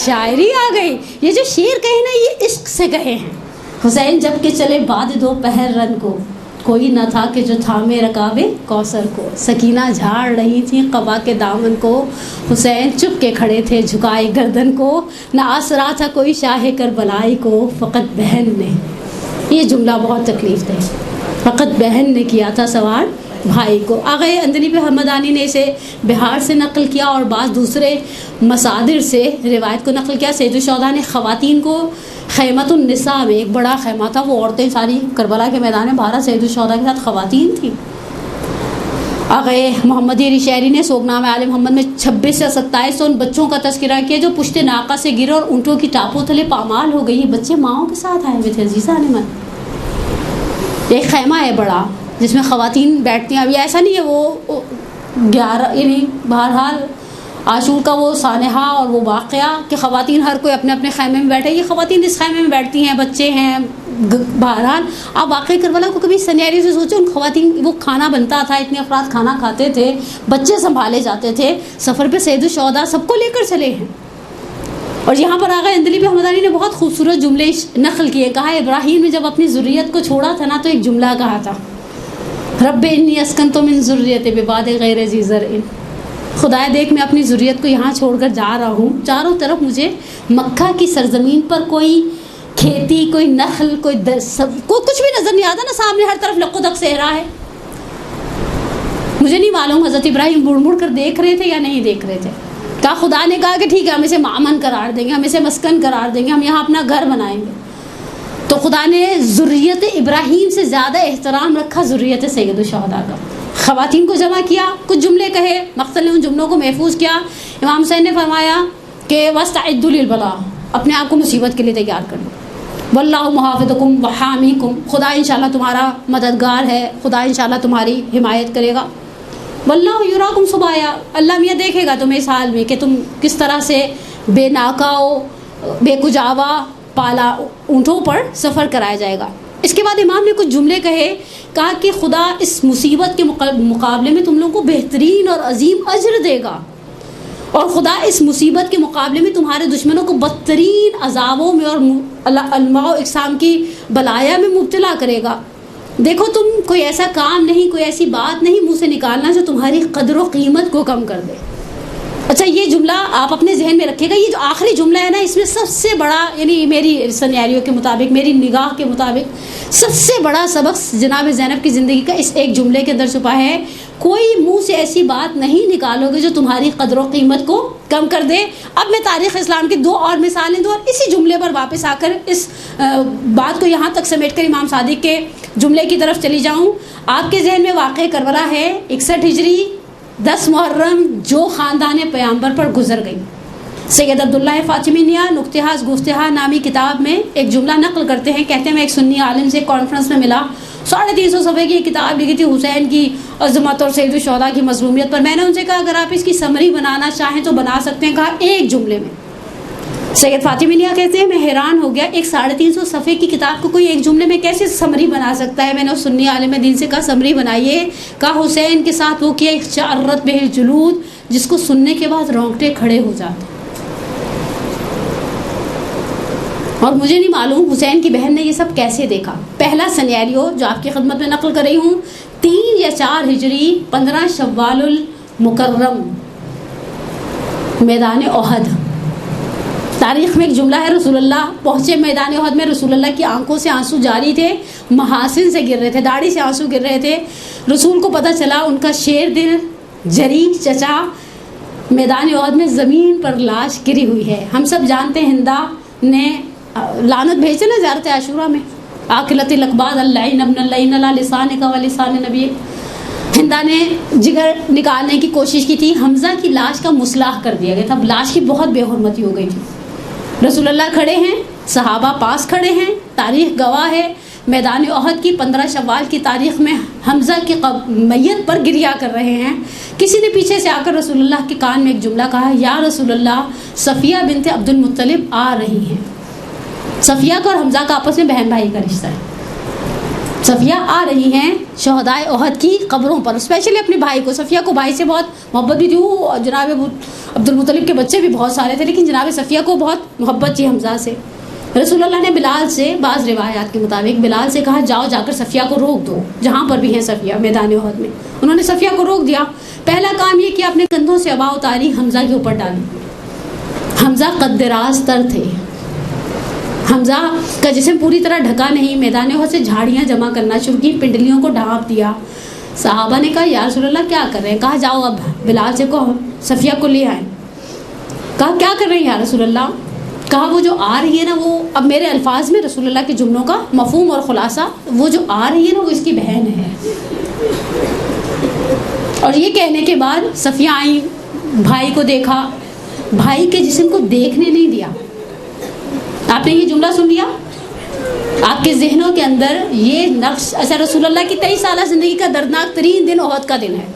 [SPEAKER 1] شاعری آ گئی. یہ جو شعر کہے نا یہ عشق سے کہے ہیں. حسین جب کہ چلے بعد 2 رن کو, کوئی نہ تھا کہ جو تھامے رکابے کوثر کو. سکینہ جھاڑ رہی تھیں قبا کے دامن کو, حسین چپ کے کھڑے تھے جھکائے گردن کو. نہ آسرا تھا کوئی شاہ کربلائی کو, فقط بہن نے, یہ جملہ بہت تکلیف دہ, فقط بہن نے کیا تھا سوار بھائی کو. آغائے اندلیب حمدانی نے اسے بہار سے نقل کیا اور بعض دوسرے مصادر سے روایت کو نقل کیا. سید الشہداء نے خواتین کو خیمت النساء میں, ایک بڑا خیمہ تھا, وہ عورتیں ساری کربلا کے میدان میں 12 سید الشہداء کے ساتھ خواتین تھیں. آغائے محمدی علی شہری نے سوگنامہ آل محمد میں 26 سے 27 ان بچوں کا تذکرہ کیا جو پشت ناقہ سے گرے اور اونٹوں کی ٹاپوں تلے پامال ہو گئی. یہ بچے ماؤں کے ساتھ آئے ہوئے تھے. عزیزہ نے من ایک خیمہ ہے بڑا جس میں خواتین بیٹھتی ہیں. ابھی ایسا نہیں ہے وہ 11 یعنی بہرحال عاشور کا وہ سانحہ اور وہ واقعہ کہ خواتین ہر کوئی اپنے اپنے خیمے میں بیٹھے. یہ خواتین اس خیمے میں بیٹھتی ہیں, بچے ہیں. بہرحال آپ واقعی کربلا کو کبھی سینیریو سے سوچیں. ان خواتین, وہ کھانا بنتا تھا, اتنے افراد کھانا کھاتے تھے, بچے سنبھالے جاتے تھے, سفر پہ سید الشہداء سب کو لے کر چلے ہیں. اور یہاں پر آغا اندلیبی حمدانی نے بہت خوبصورت جملے نقل کیے. کہا ابراہیم نے جب اپنی ذریت کو چھوڑا تھا نا تو ایک جملہ کہا تھا, رب انی اسکنت من ذریتی بواد غیر ذی زرع. خدایا دیکھ میں اپنی ذریت کو یہاں چھوڑ کر جا رہا ہوں, چاروں طرف مجھے مکہ کی سرزمین پر کوئی کھیتی, کوئی نخل, کوئی کچھ بھی نظر نہیں آتا نا, سامنے ہر طرف لقدق صحرا ہے. مجھے نہیں معلوم حضرت ابراہیم مڑ مڑ کر دیکھ رہے تھے یا نہیں دیکھ رہے تھے. کہا خدا نے کہا کہ ٹھیک ہے ہم اسے مامن قرار دیں گے, ہم اسے مسکن قرار دیں گے, ہم یہاں اپنا گھر بنائیں گے. تو خدا نے ذریت ابراہیم سے زیادہ احترام رکھا ذریت سید الشہداء کا. خواتین کو جمع کیا, کچھ جملے کہے, مقتل نے ان جملوں کو محفوظ کیا. امام حسین نے فرمایا کہ وَاسْتَعِدُّوا لِلْبَلَاءِ, اپنے آپ کو مصیبت کے لیے تیار کر لو. وَاللَّهُ مُحَافِظُكُمْ وَحَامِيكُمْ, خدا انشاءاللہ تمہارا مددگار ہے, خدا انشاءاللہ تمہاری حمایت کرے گا. وَاللَّهُ يُرَاكُمْ سُبَايَا, اللہ میاں دیکھے گا تمہیں اس حال میں کہ تم کس طرح سے بے ناکاؤ, بے کجاوا پالا اونٹوں پر سفر کرایا جائے گا. اس کے بعد امام نے کچھ جملے کہے. کہا کہ خدا اس مصیبت کے مقابلے میں تم لوگوں کو بہترین اور عظیم اجر دے گا, اور خدا اس مصیبت کے مقابلے میں تمہارے دشمنوں کو بدترین عذابوں میں اور انواع و اقسام کی بلایا میں مبتلا کرے گا. دیکھو تم کوئی ایسا کام نہیں, کوئی ایسی بات نہیں منہ سے نکالنا جو تمہاری قدر و قیمت کو کم کر دے. اچھا یہ جملہ آپ اپنے ذہن میں رکھیے گا. یہ جو آخری جملہ ہے نا, اس میں سب سے بڑا, یعنی میری سینیریو کے مطابق, میری نگاہ کے مطابق سب سے بڑا سبق جناب زینب کی زندگی کا اس ایک جملے کے اندر چھپا ہے. کوئی منہ سے ایسی بات نہیں نکالو گے جو تمہاری قدر و قیمت کو کم کر دے. اب میں تاریخ اسلام کی 2 اور مثالیں دوں, اور اسی جملے پر واپس آ کر اس بات کو یہاں تک سمیٹ کر امام صادق کے جملے کی طرف چلی جاؤں. آپ کے ذہن میں واقع کربلا ہے 61 ہجری 10 محرم, جو خاندان پیامبر پر گزر گئی. سید عبداللہ فاطمی نیا نکتہاز گفتہا نامی کتاب میں ایک جملہ نقل کرتے ہیں. کہتے ہیں میں ایک سنی عالم سے کانفرنس میں ملا, 350 صفحے کی کتاب لکھی تھی حسین کی عظمت اور سید الشہداء کی مظلومیت پر. میں نے ان سے کہا اگر آپ اس کی سمری بنانا چاہیں تو بنا سکتے ہیں. کہا ایک جملے میں. سید فاطمی نیا کہتے ہیں میں حیران ہو گیا, ایک 350 صفحے کی کتاب کو کوئی ایک جملے میں کیسے سمری بنا سکتا ہے. میں نے اس سنی عالم دین سے کہا سمری بنائیے. کہا حسین کے ساتھ وہ کیا اخشعرت بہ الجلود, جس کو سننے کے بعد رونگٹے کھڑے ہو جاتے. اور مجھے نہیں معلوم حسین کی بہن نے یہ سب کیسے دیکھا. پہلا سینیریو جو آپ کی خدمت میں نقل کر رہی ہوں, 3 یا 4 ہجری 15 شوال المکرم, میدان احد. تاریخ میں ایک جملہ ہے, رسول اللہ پہنچے میدان احد میں, رسول اللہ کی آنکھوں سے آنسو جاری تھے, محاسن سے گر رہے تھے, داڑھی سے آنسو گر رہے تھے. رسول کو پتہ چلا ان کا شیر دل جری چچا میدان احد میں زمین پر لاش گری ہوئی ہے. ہم سب جانتے ہیں ہندا نے لعنت بھیجے نا زیارت عاشورہ میں, آکلت الاقباد اللعین ابن اللعین لا لسان کا و لسان نبی. ہندا نے جگر نکالنے کی کوشش کی تھی, حمزہ کی لاش کا مصلاح کر دیا گیا تھا, لاش کی بہت بے حرمتی ہو گئی تھی. رسول اللہ کھڑے ہیں, صحابہ پاس کھڑے ہیں, تاریخ گواہ ہے. میدان احد کی 15 شوال کی تاریخ میں حمزہ کی میت پر گریا کر رہے ہیں. کسی نے پیچھے سے آ کر رسول اللہ کے کان میں ایک جملہ کہا, یا رسول اللہ صفیہ بنت عبد المطلب آ رہی ہیں. صفیہ کا اور حمزہ کا آپس میں بہن بھائی کا رشتہ ہے. صفیہ آ رہی ہیں شہدائے احد کی قبروں پر, اسپیشلی اپنے بھائی کو. صفیہ کو بھائی سے بہت محبت بھی تھی, وہ جناب عبد المطلب کے بچے بھی بہت سارے تھے, لیکن جناب صفیہ کو بہت محبت تھی حمزہ سے. رسول اللہ نے بلال سے, بعض روایات کے مطابق بلال سے کہا جاؤ جا کر صفیہ کو روک دو, جہاں پر بھی ہیں صفیہ میدان احد میں. انہوں نے صفیہ کو روک دیا. پہلا کام یہ کہ اپنے کندھوں سے ابا اتاری, حمزہ کے اوپر ڈالی. حمزہ قد دراز تر تھے, حمزہ کا جسم پوری طرح ڈھکا نہیں. میدان احد سے جھاڑیاں جمع کرنا شروع کی, پنڈلیوں کو ڈھانپ دیا. صحابہ نے کہا یا رسول اللہ کیا کر رہے ہیں. کہا جاؤ اب بلال سے کہو صفیہ کو لے آئیں. کہا کیا کر رہے ہیں یا رسول اللہ. کہا وہ جو آ رہی ہے نا, وہ اب میرے الفاظ میں رسول اللہ کے جملوں کا مفہوم اور خلاصہ, وہ جو آ رہی ہے نا وہ اس کی بہن ہے. اور یہ کہنے کے بعد صفیہ آئیں, بھائی کو دیکھا, بھائی کے جسم کو دیکھنے نہیں دیا. آپ نے یہ جملہ سن لیا, آپ کے ذہنوں کے اندر یہ نقش. اچھا رسول اللہ کی 23 سالہ زندگی کا دردناک ترین دن احد کا دن ہے.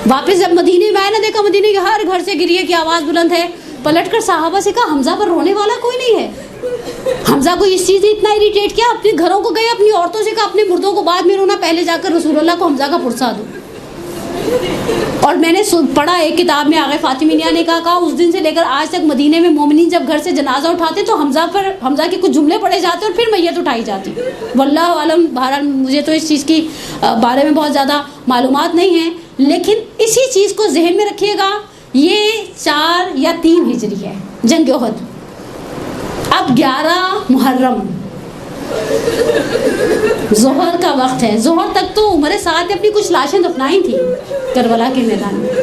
[SPEAKER 1] واپس جب مدینے میں آئے نا، دیکھا مدینے کے ہر گھر سے گریے کی آواز بلند ہے، پلٹ کر صحابہ سے کہا حمزہ پر رونے والا کوئی نہیں ہے؟ حمزہ کو اس چیز نے اتنا اریٹیٹ کیا، اپنے گھروں کو گئے، اپنی عورتوں سے کہا اپنے مردوں کو بعد میں رونا، پہلے جا کر رسول اللہ کو حمزہ کا پرسہ دو۔ اور میں نے پڑھا ایک کتاب میں، آغا فاطمی میاں نے کہا اس دن سے لے کر آج تک مدینے میں مومنین جب گھر سے جنازہ اٹھاتے تو حمزہ کے کچھ جملے پڑھے جاتے اور پھر میت اٹھائی جاتی۔ واللہ عالم، بہرحال مجھے تو اس چیز کی بارے میں بہت زیادہ معلومات نہیں ہیں، لیکن اسی چیز کو ذہن میں رکھیے گا، یہ 4 یا 3 ہجری ہے جنگ احد، اب 11 محرم ظہر کا وقت ہے۔ ظہر تک تو عمر سعد نے اپنی کچھ لاشیں دفنائی تھیں کربلا کے میدان میں،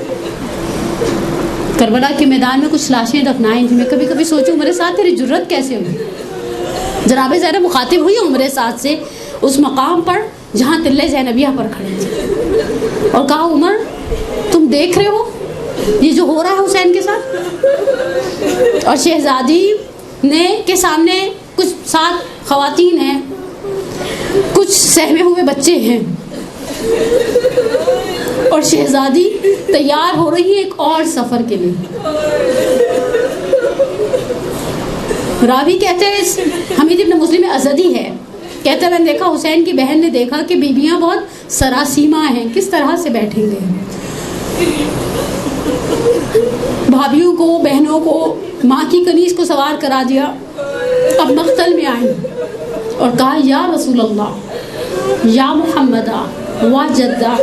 [SPEAKER 1] کربلا کے میدان میں کچھ لاشیں دفنائی تھیں۔ میں کبھی کبھی سوچوں عمر سعد تیری جرت کیسے ہوئی؟ جناب زینب مخاطب ہوئی عمر سعد سے اس مقام پر جہاں تلے زینبیہ پر کھڑے تھے، اور کہا عمر تم دیکھ رہے ہو یہ جو ہو رہا ہے حسین کے ساتھ؟ اور شہزادی نے کے سامنے کچھ 7 خواتین ہیں، کچھ سہمے ہوئے بچے ہیں، اور شہزادی تیار ہو رہی ہے ایک اور سفر کے لیے۔ راوی کہتے ہیں، حمید ابن مسلم ازدی ہے، کہتے ہیں میں نے دیکھا حسین کی بہن نے دیکھا کہ بیویاں بہت سراسیمہ ہیں، کس طرح سے بیٹھیں گے۔ بھابھیوں کو، بہنوں کو، ماں کی کنیز کو سوار کرا دیا، اب مقتل میں آئیں اور کہا یا رسول اللہ یا محمد و جدہ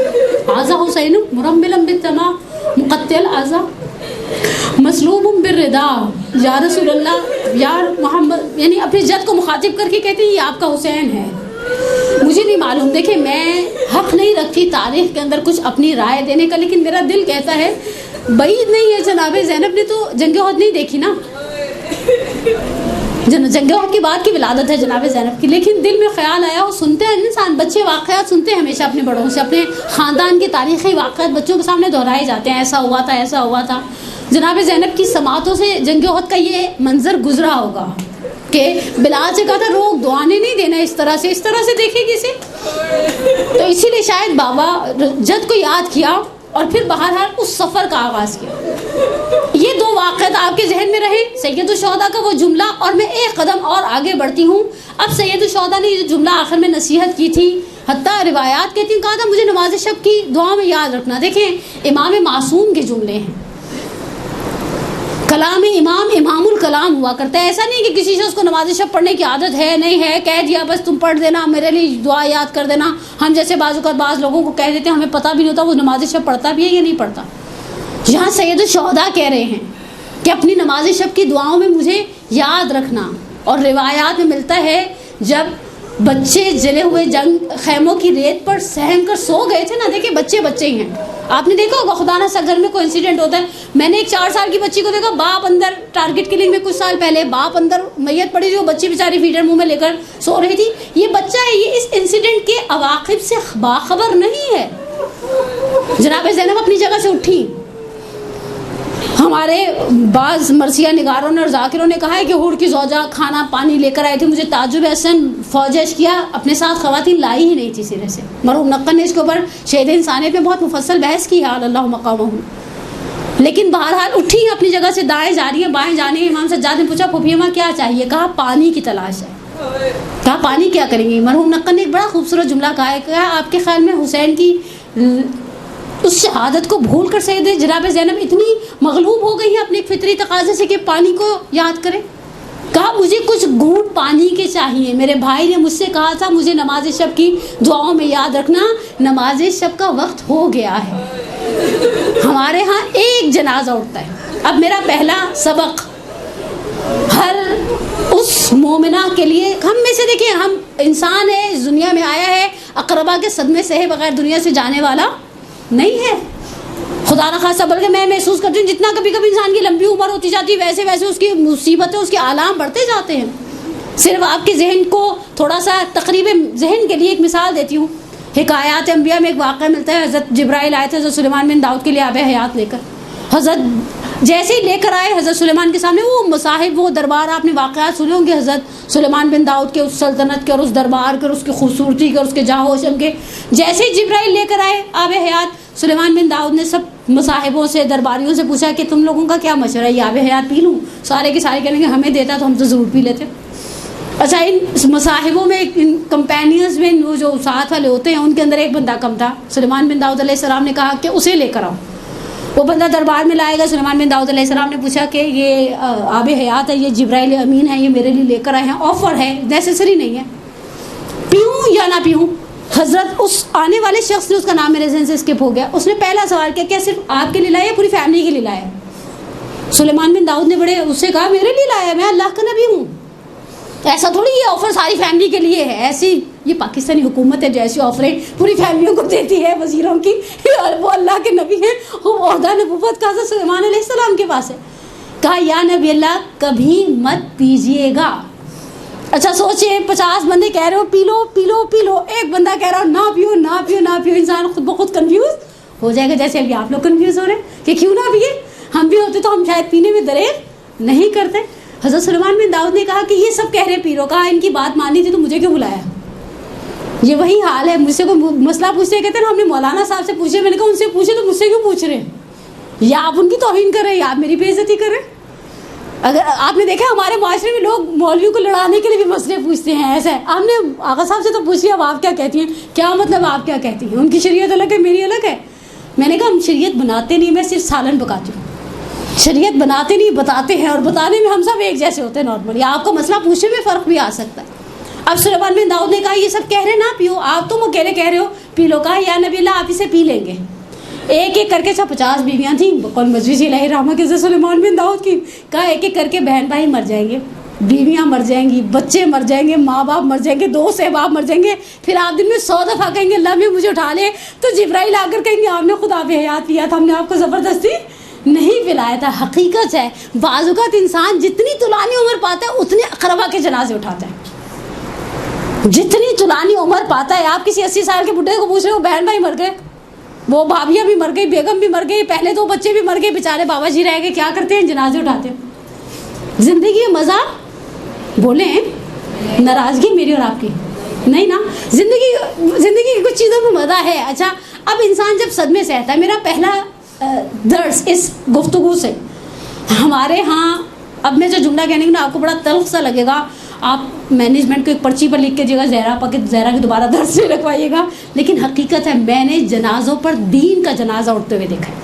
[SPEAKER 1] آزا حسین مرملا بالتما مقتل آزا مسلوب بالردا، یا رسول اللہ یا محمد، یعنی اپنے جد کو مخاطب کر کے کہتے ہیں یہ آپ کا حسین ہے۔ مجھے نہیں معلوم، دیکھیں میں حق نہیں رکھتی تاریخ کے اندر کچھ اپنی رائے دینے کا، لیکن میرا دل کہتا ہے بعید نہیں ہے جناب زینب نے تو جنگ احد نہیں دیکھی نا، جنگ احد کی بعد کی ولادت ہے جناب زینب کی، لیکن دل میں خیال آیا، وہ سنتے ہیں انسان، بچے واقعات سنتے ہیں ہمیشہ اپنے بڑوں سے، اپنے خاندان کے تاریخی واقعات بچوں کے سامنے دہرائے جاتے ہیں، ایسا ہوا تھا ایسا ہوا تھا۔ جناب زینب کی سماعتوں سے جنگ احد کا یہ منظر گزرا ہوگا کہ بلال سے کہا تھا روک دو، آنے نہیں دینا اس طرح سے دیکھے گی اسے، تو اسی لیے شاید بابا جد کو یاد کیا اور پھر بہرحال اس سفر کا آغاز کیا۔ یہ 2 واقعات آپ کے ذہن میں رہے، سید الشہداء کا وہ جملہ، اور میں ایک قدم اور آگے بڑھتی ہوں۔ اب سید الشہداء نے یہ جملہ آخر میں نصیحت کی تھی، حتیٰ روایات کہتی ہیں کہا تھا مجھے نماز شب کی دعا میں یاد رکھنا۔ دیکھیں امام معصوم کے جملے ہیں، کلام امام الکلام ہوا کرتا ہے، ایسا نہیں کہ کسی شخص کو نماز شب پڑھنے کی عادت ہے نہیں ہے، کہہ دیا بس تم پڑھ دینا، میرے لیے دعا یاد کر دینا۔ ہم جیسے بعض لوگوں کو کہہ دیتے ہیں ہمیں پتہ بھی نہیں ہوتا وہ نماز شب پڑھتا بھی ہے یا نہیں پڑھتا۔ یہاں سید الشہداء کہہ رہے ہیں کہ اپنی نماز شب کی دعاؤں میں مجھے یاد رکھنا، اور روایات میں ملتا ہے جب بچے جلے ہوئے جنگ خیموں کی ریت پر سہم کر سو گئے تھے نا، دیکھیں بچے ہی ہیں، آپ نے دیکھا ہوگا خدا نہ سا گھر میں کوئی انسیڈنٹ ہوتا ہے، میں نے ایک 4 سال کی بچی کو دیکھا، باپ اندر ٹارگٹ کلنگ میں کچھ سال پہلے باپ اندر میت پڑی تھی، وہ بچی بیچاری فیڈر منہ میں لے کر سو رہی تھی، یہ بچہ ہے، یہ اس انسیڈنٹ کے عواقب سے باخبر نہیں ہے۔ جناب زینب اپنی جگہ سے اٹھی، ہمارے بعض مرثیہ نگاروں نے اور ذاکروں نے کہا ہے کہ حور کی زوجہ کھانا پانی لے کر آئے تھے، مجھے تعجب حسن فوجش کیا، اپنے ساتھ خواتین لائی ہی نہیں تھی سرے سے۔ مرحوم نقل نے اس کے اوپر شہید انسانیت میں بہت مفصل بحث کی ہے، اللہ مقامہ، لیکن بہرحال اٹھی اپنی جگہ سے، دائیں جا رہی ہیں بائیں جانے ہیں۔ امام سجاد نے پوچھا پھوپھی اماں کیا چاہیے؟ کہا پانی کی تلاش ہے۔ کہا پانی کیا کریں گی؟ مرحوم نقل نے ایک بڑا خوبصورت جملہ کہا ہے، کہا آپ کے خیال میں حسین کی اس شہادت کو بھول کر سید جناب زینب اتنی مغلوب ہو گئی ہیں اپنے فطری تقاضے سے کہ پانی کو یاد کرے؟ کہا مجھے کچھ گھونٹ پانی کے چاہیے، میرے بھائی نے مجھ سے کہا تھا مجھے نماز شب کی دعاؤں میں یاد رکھنا، نماز شب کا وقت ہو گیا ہے، ہمارے ہاں ایک جنازہ اٹھتا ہے۔ اب میرا پہلا سبق ہر اس مومنہ کے لیے، ہم میں سے دیکھیں ہم انسان ہے، اس دنیا میں آیا ہے، اقربا کے صدمے سے بغیر دنیا سے جانے والا نہیں ہے۔ خدا نہ خاصہ، بلکہ میں محسوس کرتی ہوں جتنا کبھی کبھی انسان کی لمبی عمر ہوتی جاتی ہے ویسے ویسے اس کی مصیبتیں، اس کے آلام بڑھتے جاتے ہیں۔ صرف آپ کے ذہن کو تھوڑا سا تقریب ذہن کے لیے ایک مثال دیتی ہوں۔ حکایات انبیاء میں ایک واقعہ ملتا ہے، حضرت جبرائیل آئے تھے حضرت سلیمان بن داؤد کے لیے آب حیات لے کر، حضرت جیسے ہی لے کر آئے حضرت سلیمان کے سامنے، وہ مصاحب وہ دربار آپ نے واقعات سنے ہوں گے حضرت سلیمان بن داؤد کے، اس سلطنت کے اور اس دربار کے اور اس کی خوبصورتی کے اور اس کے جاہ و شم کے، جیسے ہی جبرائیل لے کر آئے آب حیات، سلیمان بن داؤد نے سب مصاحبوں سے درباریوں سے پوچھا کہ تم لوگوں کا کیا مشورہ ہے, یہ آب حیات پی لوں؟ سارے کے سارے کہنے کہ ہمیں دیتا تو ہم تو ضرور پی لیتے. اچھا ان مصاحبوں میں, ان کمپینینز میں وہ جو ساتھ والے ہوتے ہیں ان کے اندر ایک بندہ کم تھا. سلیمان بن داؤد علیہ السلام نے کہا کہ اسے لے کر آؤ. وہ بندہ دربار میں لائے گا. سلیمان بن داؤد علیہ السلام نے پوچھا کہ یہ آب حیات ہے, یہ جبرائیل امین ہے, یہ میرے لیے لے کر آئے ہیں, آفر ہے, نیسیسری نہیں ہے, پیوں یا نہ پیوں؟ حضرت اس آنے والے شخص نے, اس کا نام میرے ذہن سے اسکپ ہو گیا, اس نے پہلا سوال کیا, کیا صرف آپ کے لیے لایا یا پوری فیملی کے لیے لایا؟ سلیمان بن داؤد نے بڑے اس سے کہا میرے لیے لایا, میں اللہ کا نبی ہوں. ایسا تھوڑی یہ آفر ساری فیملی کے لیے ہے, ایسی یہ پاکستانی حکومت ہے جیسی آفریں پوری فیملیوں کو دیتی ہے وزیروں کی, وہ اللہ کے نبی ہیں, وہ عہدہ نبوت کا حضرت سلیمان علیہ السلام کے پاس ہے. کہا یا نبی اللہ کبھی مت پیجیے گا. اچھا سوچیں 50 بندے کہہ رہے ہو پی لو پی لو پی لو, ایک بندہ کہہ رہا ہو نہ پیو نہ پیو نہ پیو, انسان خود بخود کنفیوز ہو جائے گا, جیسے ابھی آپ لوگ کنفیوز ہو رہے ہیں کہ کیوں نہ پیے. ہم بھی ہوتے تو ہم شاید پینے میں دریغ نہیں کرتے. حضرت سلیمان بن داؤد نے کہا کہ یہ سب کہہ رہے پی لو, کہا ان کی بات مانی تھی تو مجھے کیوں بلایا؟ یہ وہی حال ہے, مجھ سے کوئی مسئلہ پوچھتے کہتے ہیں ہم نے مولانا صاحب سے پوچھے, میں نے کہا ان سے پوچھے تو مجھ سے کیوں پوچھ رہے ہیں؟ یا آپ ان کی توہین کر رہے ہیں یا آپ میری بے عزتی کر رہے ہیں. اگر آپ نے دیکھا ہمارے معاشرے میں لوگ مولویوں کو لڑانے کے لیے بھی مسئلے پوچھتے ہیں. ایسا ہے, ہم نے آقا صاحب سے تو پوچھ لیا اب آپ کیا کہتی ہیں, کیا مطلب آپ کیا کہتی ہیں؟ ان کی شریعت الگ ہے میری الگ ہے. میں نے کہا ہم شریعت بناتے نہیں, میں صرف سالن پکاتی ہوں. شریعت بناتے نہیں بتاتے ہیں, اور بتانے میں ہم سب ایک جیسے ہوتے ہیں نارملی. آپ کو مسئلہ پوچھنے میں فرق بھی آ سکتا ہے. اب سلیمان بن داؤد نے کہا یہ سب کہہ رہے نہ پیو, آپ تو وہ کہہ رہے ہو پی لو. کہا یا نبی اللہ آپ اسے پی لیں گے. ایک ایک کر کے 50 بیویاں تھیں قول مجلس الہی رحمہ کے سلیمان بن داؤد کی. کہا ایک ایک کر کے بہن بھائی مر جائیں گے, بیویاں مر جائیں گی, بچے مر جائیں گے, ماں باپ مر جائیں گے, دوست احباب مر جائیں گے. پھر آپ دن میں 100 دفعہ کہیں گے اللہ میں مجھے اٹھا لے, تو جبرائیل آ کر کہیں گے آپ نے خود آب حیات پیا تھا, ہم نے آپ کو زبردستی نہیں پلایا تھا. حقیقت ہے بعض اوقات انسان جتنی طولانی عمر پاتا ہے اتنے اقربا کے جنازے اٹھاتا ہے. جتنی طولانی عمر پاتا ہے, آپ کسی 80 سال کے بڈھے کو پوچھ رہے ہو بہن بھائی مر گئے, وہ بھابیاں بھی مر گئی, بیگم بھی مر گئی, پہلے تو بچے بھی مر گئے, بیچارے بابا جی رہ گئے, کیا کرتے ہیں جنازے اٹھاتے ہیں. زندگی میں مزہ بولیں, ناراضگی میری اور آپ کی نہیں نا, زندگی کی کچھ چیزوں میں مزہ ہے. اچھا اب انسان جب صدمے سے آتا ہے, میرا پہلا درس اس گفتگو سے, ہمارے ہاں اب میں جو جملہ کہنے کی نا آپ کو بڑا تلخ سا لگے گا, آپ مینجمنٹ کو ایک پرچی پر لکھ کے جگہ زہرا کی دوبارہ درس نہیں رکھوائیے گا, لیکن حقیقت ہے میں نے جنازوں پر دین کا جنازہ اٹھتے ہوئے دیکھا ہے.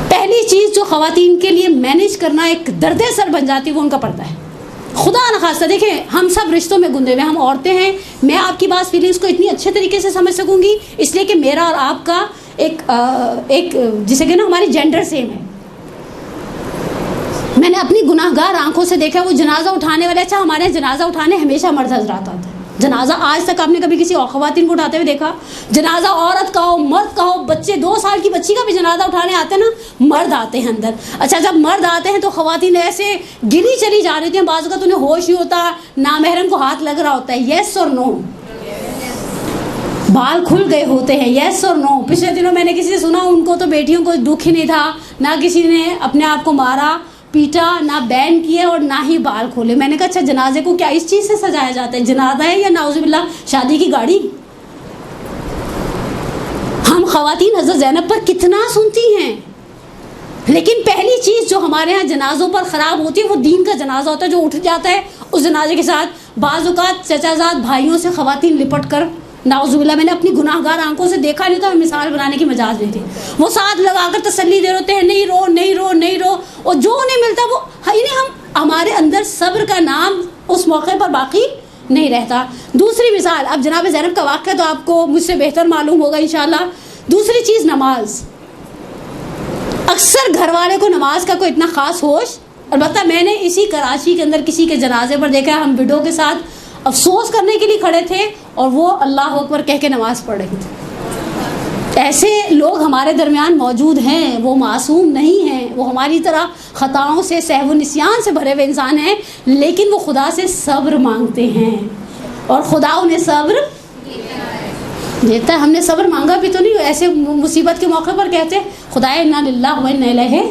[SPEAKER 1] پہلی چیز جو خواتین کے لیے مینیج کرنا ایک درد سر بن جاتی ہے وہ ان کا پردہ ہے. خدا نخواستہ دیکھیں ہم سب رشتوں میں گندے ہوئے, ہم عورتیں ہیں, میں آپ کی بات فیلنگس کو اتنی اچھے طریقے سے سمجھ سکوں گی اس لیے کہ میرا اور آپ کا ایک جسے کہ نا ہماری جینڈر سیم ہے. میں نے اپنی گناہ گار آنکھوں سے دیکھا وہ جنازہ اٹھانے والے. اچھا ہمارے جنازہ اٹھانے ہمیشہ مرد حضرات آتے ہیں. جنازہ آج تک آپ نے کبھی کسی اور خواتین کو اٹھاتے ہوئے دیکھا؟ جنازہ عورت کا ہو مرد کا ہو, بچے 2 سال کی بچی کا بھی جنازہ اٹھانے آتے ہیں نا, مرد آتے ہیں اندر. اچھا جب مرد آتے ہیں تو خواتین ایسے گری چلی جا رہی تھیں, بعض اوقات انہیں ہوش نہیں ہوتا, نامحرم کو ہاتھ لگ رہا ہوتا ہے, یس اور نو, بال کھل گئے ہوتے ہیں, یس اور نو. پچھلے دنوں میں نے کسی سے سنا ان کو تو بیٹیوں کو دکھ ہی نہیں تھا, نہ کسی نے اپنے آپ کو مارا پیٹا, نہ بین کیے اور نہ ہی بال کھولے. میں نے کہا اچھا جنازے کو کیا اس چیز سے سجایا جاتا ہے؟ جنازہ ہے یا نعوذ باللہ شادی کی گاڑی؟ ہم خواتین حضرت زینب پر کتنا سنتی ہیں, لیکن پہلی چیز جو ہمارے ہاں جنازوں پر خراب ہوتی ہے وہ دین کا جنازہ ہوتا ہے جو اٹھ جاتا ہے. اس جنازے کے ساتھ بعض اوقات چچا زاد بھائیوں سے خواتین لپٹ کر, نعوذ باللہ میں نے اپنی گناہ گار آنکھوں سے دیکھا نہیں, تو مثال بنانے کی مجاز نہیں تھی. وہ ساتھ لگا کر تسلی دے رہے ہیں نہیں رو نہیں رو نہیں رو, اور جو انہیں ملتا وہ ہمارے اندر صبر کا نام اس موقع پر باقی نہیں رہتا. دوسری مثال, اب جناب زینب کا واقعہ تو آپ کو مجھ سے بہتر معلوم ہوگا انشاءاللہ. دوسری چیز نماز. اکثر گھر والے کو نماز کا کوئی اتنا خاص ہوش, البتہ میں نے اسی کراچی کے اندر کسی کے جنازے پر دیکھا, ہم وڈو کے ساتھ افسوس کرنے کے لیے کھڑے تھے اور وہ اللہ اکبر کہہ کے نماز پڑھ رہی تھی. ایسے لوگ ہمارے درمیان موجود ہیں, وہ معصوم نہیں ہیں, وہ ہماری طرح خطاؤں سے سہو و نسیان سے بھرے ہوئے انسان ہیں, لیکن وہ خدا سے صبر مانگتے ہیں اور خدا انہیں صبر دیتا ہے. ہم نے صبر مانگا بھی تو نہیں, ایسے مصیبت کے موقع پر کہتے خدائے انا للہ و انا الیہ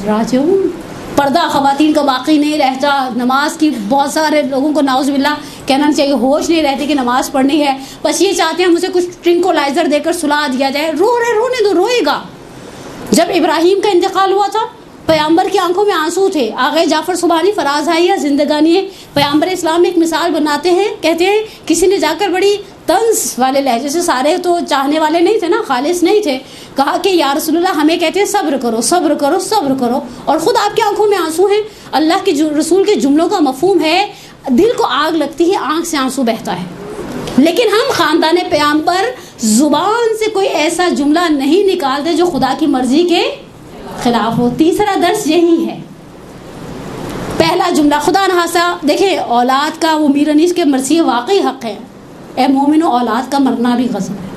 [SPEAKER 1] راجعون. پردہ خواتین کا باقی نہیں رہتا. نماز کی بہت سارے لوگوں کو نعوذ باللہ کہنا چاہیے ہوش نہیں رہتے کہ نماز پڑھنی ہے, بس یہ چاہتے ہیں ہم اسے کچھ ٹرنکولائزر دے کر سلا دیا جائے, رو رہے رونے دو, روئے گا, جب ابراہیم کا انتقال ہوا تھا پیامبر کی آنکھوں میں آنسو تھے. آغا جعفر سبحانی فرازہائیہ زندگانی پیامبر اسلام میں ایک مثال بناتے ہیں, کہتے ہیں کسی نے جا کر بڑی طنز والے لہجے سے, سارے تو چاہنے والے نہیں تھے نا, خالص نہیں تھے, کہا کہ یا رسول اللہ ہمیں کہتے ہیں صبر کرو صبر کرو صبر کرو, اور خود آپ کی آنکھوں میں آنسو ہیں. اللہ کے رسول کے جملوں کا مفہوم ہے دل کو آگ لگتی ہے, آنکھ سے آنسو بہتا ہے. لیکن ہم خاندان پیامبر زبان سے کوئی ایسا جملہ نہیں نکالتے جو خدا کی مرضی کے خلاف ہو. تیسرا درس یہی ہے. پہلا جملہ خدا نخواستہ دیکھیں اولاد کا وہ میر انیس کے مرثیے واقعی حق ہے. اے مومنو اولاد کا مرنا بھی غضب ہے,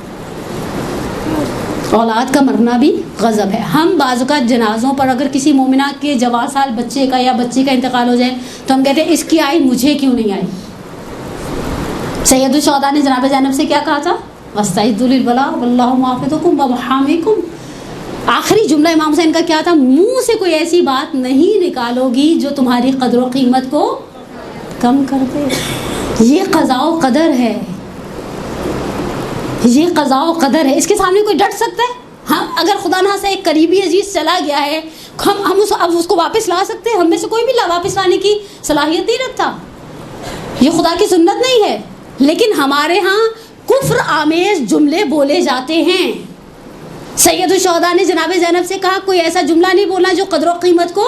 [SPEAKER 1] اولاد کا مرنا بھی غضب ہے. ہم بعض اوقات جنازوں پر اگر کسی مومنہ کے جوان سال بچے کا یا بچی کا انتقال ہو جائے تو ہم کہتے ہیں اس کی آئی مجھے کیوں نہیں آئی. سید الشہداء نے جناب زینب سے کیا کہا تھا؟ وَاسْتَعِدُّوا لِلْبَلَاءِ وَاللَّهُ مُعَافِدُكُمْ وَمُحَامِيكُمْ. آخری جملہ امام حسین کا کیا تھا؟ منہ سے کوئی ایسی بات نہیں نکالو گی جو تمہاری قدر و قیمت کو کم کر دے. یہ قضاء و قدر ہے, یہ قضاء و قدر ہے. اس کے سامنے کوئی ڈٹ سکتا ہے؟ ہم اگر خدا نہ سے ایک قریبی عزیز چلا گیا ہے ہم اب اس کو واپس لا سکتے ہیں؟ ہم میں سے کوئی بھی واپس لانے کی صلاحیت نہیں رکھتا. یہ خدا کی سنت نہیں ہے. لیکن ہمارے ہاں کفر آمیز جملے بولے جاتے ہیں. سید الشہداء نے جناب زینب سے کہا کوئی ایسا جملہ نہیں بولنا جو قدر و قیمت کو